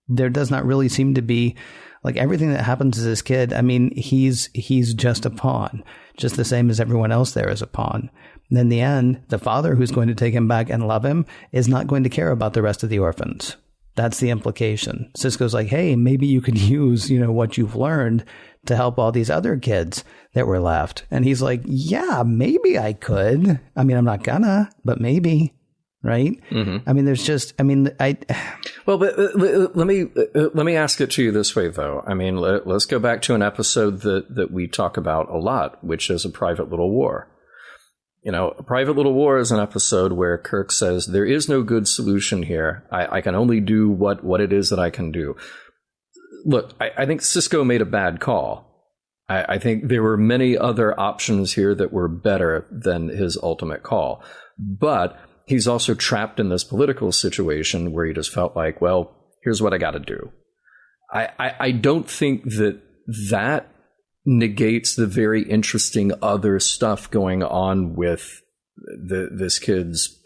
there does not really seem to be, like, everything that happens to this kid. I mean, he's just a pawn, just the same as everyone else there is a pawn. And in the end, the father who's going to take him back and love him is not going to care about the rest of the orphans. That's the implication. Sisko's like, hey, maybe you could use, what you've learned to help all these other kids that were left. And he's like, yeah, maybe I could. I mean, I'm not gonna, but maybe. Right? I mean, Well, but let me ask it to you this way, though. I mean, let's go back to an episode that we talk about a lot, which is A Private Little War. A Private Little War is an episode where Kirk says, there is no good solution here. I can only do what it is that I can do. Look, I think Sisko made a bad call. I think there were many other options here that were better than his ultimate call. But he's also trapped in this political situation where he just felt like, well, here's what I got to do. I don't think that negates the very interesting other stuff going on with this kid's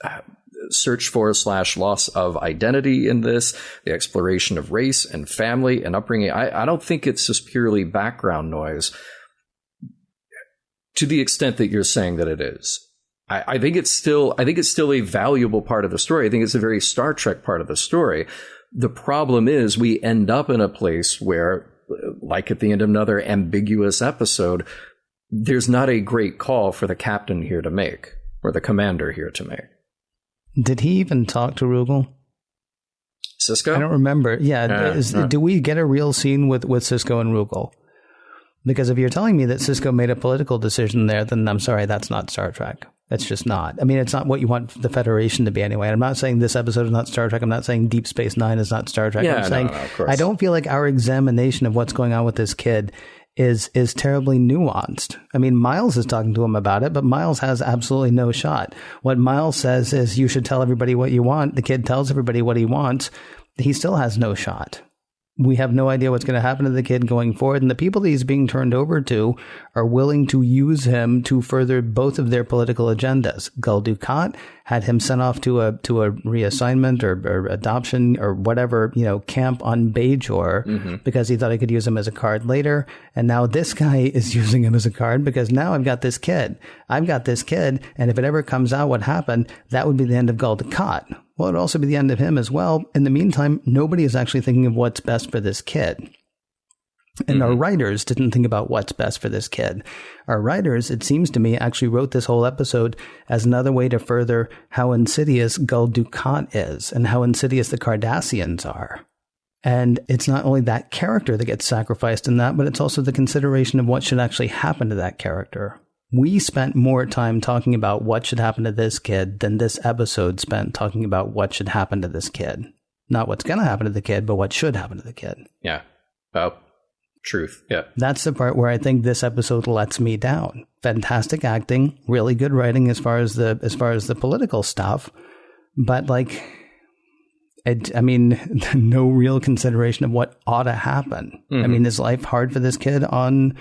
search for / loss of identity in this, the exploration of race and family and upbringing. I don't think it's just purely background noise to the extent that you're saying that it is. I think it's still a valuable part of the story. I think it's a very Star Trek part of the story. The problem is we end up in a place where, like at the end of another ambiguous episode, there's not a great call for the captain here to make, or the commander here to make. Did he even talk to Rugal? Sisko? I don't remember. Yeah. Do we get a real scene with Sisko and Rugal? Because if you're telling me that Sisko made a political decision there, then I'm sorry, that's not Star Trek. That's just not. I mean, it's not what you want the Federation to be anyway. I'm not saying this episode is not Star Trek. I'm not saying Deep Space Nine is not Star Trek. Yeah, I'm saying of course. I don't feel like our examination of what's going on with this kid is terribly nuanced. I mean, Miles is talking to him about it, but Miles has absolutely no shot. What Miles says is you should tell everybody what you want. The kid tells everybody what he wants. He still has no shot. We have no idea what's going to happen to the kid going forward. And the people that he's being turned over to are willing to use him to further both of their political agendas. Gul Dukat had him sent off to a reassignment or adoption or whatever, camp on Bajor because he thought he could use him as a card later. And now this guy is using him as a card because now I've got this kid. And if it ever comes out what happened, that would be the end of Gul Dukat. Well, it'd also be the end of him as well. In the meantime, nobody is actually thinking of what's best for this kid. And our writers didn't think about what's best for this kid. Our writers, it seems to me, actually wrote this whole episode as another way to further how insidious Gul Dukat is and how insidious the Cardassians are. And it's not only that character that gets sacrificed in that, but it's also the consideration of what should actually happen to that character. We spent more time talking about what should happen to this kid than this episode spent talking about what should happen to this kid. Not what's going to happen to the kid, but what should happen to the kid. Yeah. Truth. Yeah. That's the part where I think this episode lets me down. Fantastic acting, really good writing as far as the political stuff, but like, I mean, no real consideration of what ought to happen. Mm-hmm. I mean, is life hard for this kid on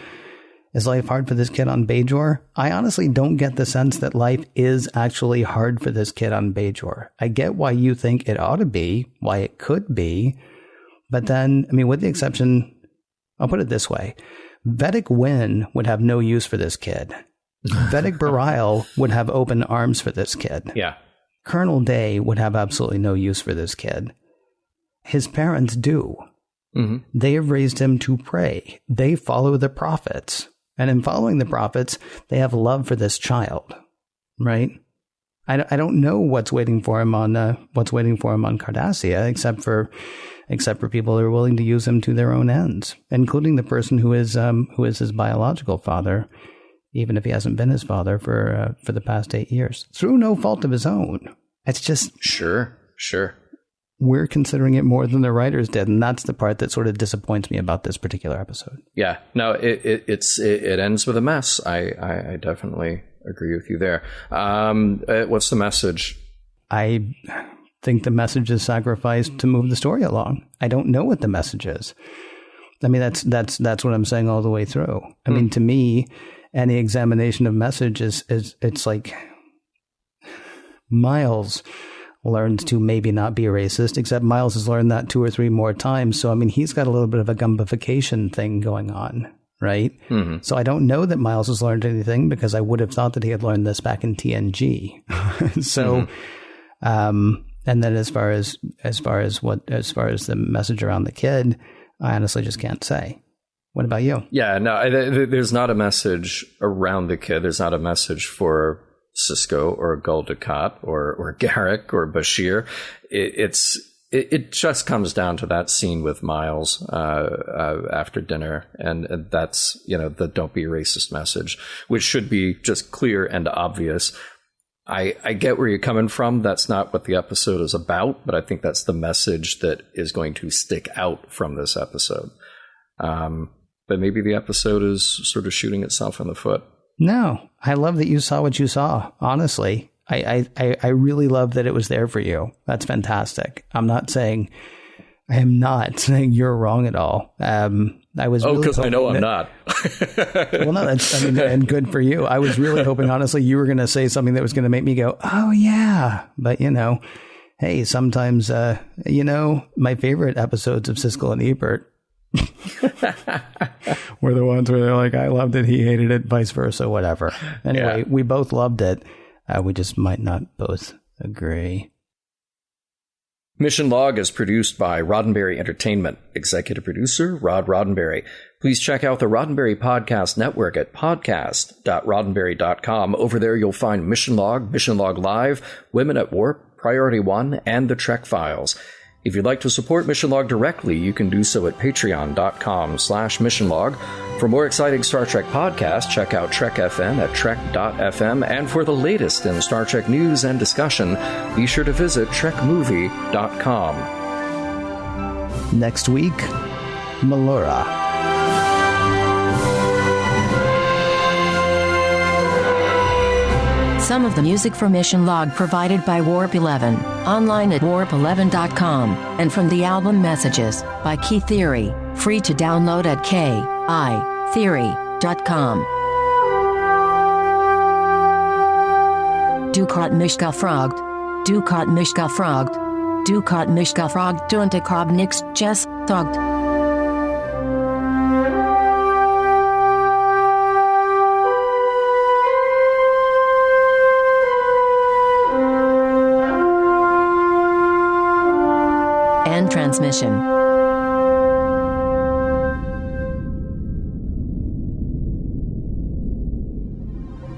Bajor? I honestly don't get the sense that life is actually hard for this kid on Bajor. I get why you think it ought to be, why it could be, but then, I mean, with the exception, I'll put it this way. Vedic Wynn would have no use for this kid. Vedic Barile would have open arms for this kid. Yeah. Colonel Day would have absolutely no use for this kid. His parents do. Mm-hmm. They have raised him to pray. They follow the prophets. And in following the prophets, they have love for this child. Right? I don't know what's waiting for him on Cardassia, except for people who are willing to use him to their own ends, including the person who is his biological father, even if he hasn't been his father for the past 8 years, through no fault of his own. It's just sure. We're considering it more than the writers did, and that's the part that sort of disappoints me about this particular episode. Yeah, no, it ends with a mess. I definitely agree with you there. What's the message? I think the message is sacrificed to move the story along. I don't know what the message is. I mean, that's what I'm saying all the way through. I mean, to me, any examination of message is it's like Miles learns to maybe not be racist, except Miles has learned that 2 or 3 more times. So, I mean, he's got a little bit of a gumbification thing going on, right? Mm-hmm. So I don't know that Miles has learned anything because I would have thought that he had learned this back in TNG. So, and then as far as the message around the kid, I honestly just can't say. What about you? Yeah, no, there's not a message around the kid. There's not a message for Cisco or Gul Dukat or Garak or Bashir. It just comes down to that scene with Miles after dinner, and that's, the don't be racist message, which should be just clear and obvious. I get where you're coming from. That's not what the episode is about, but I think that's the message that is going to stick out from this episode. But maybe the episode is sort of shooting itself in the foot. No, I love that you saw what you saw. Honestly, I really love that it was there for you. That's fantastic. I am not saying you're wrong at all. I was because I know I'm not. Well, no, and good for you. I was really hoping, honestly, you were going to say something that was going to make me go, oh yeah. But hey, sometimes my favorite episodes of Siskel and Ebert were the ones where they're like, I loved it, he hated it, vice versa, whatever. Anyway, We both loved it. We just might not both agree. Mission Log is produced by Roddenberry Entertainment. Executive producer, Rod Roddenberry. Please check out the Roddenberry Podcast Network at podcast.roddenberry.com. Over there you'll find Mission Log Live, Women at Warp, Priority One, and the Trek Files. If you'd like to support Mission Log directly, you can do so at patreon.com/missionlog. For more exciting Star Trek podcasts, check out Trek FM at trek.fm. And for the latest in Star Trek news and discussion, be sure to visit trekmovie.com. Next week, Melora. Some of the music for Mission Log provided by Warp 11, online at warp11.com, and from the album Messages by Key Theory, free to download at kitheory.com. Dukat Mishka Frogged, Dukat Mishka Frogged, Dukat Mishka Frogged, Dunta Krobnix Jess Thogged. Transmission.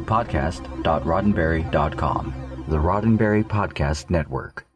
Podcast.roddenberry.com, the Roddenberry Podcast Network.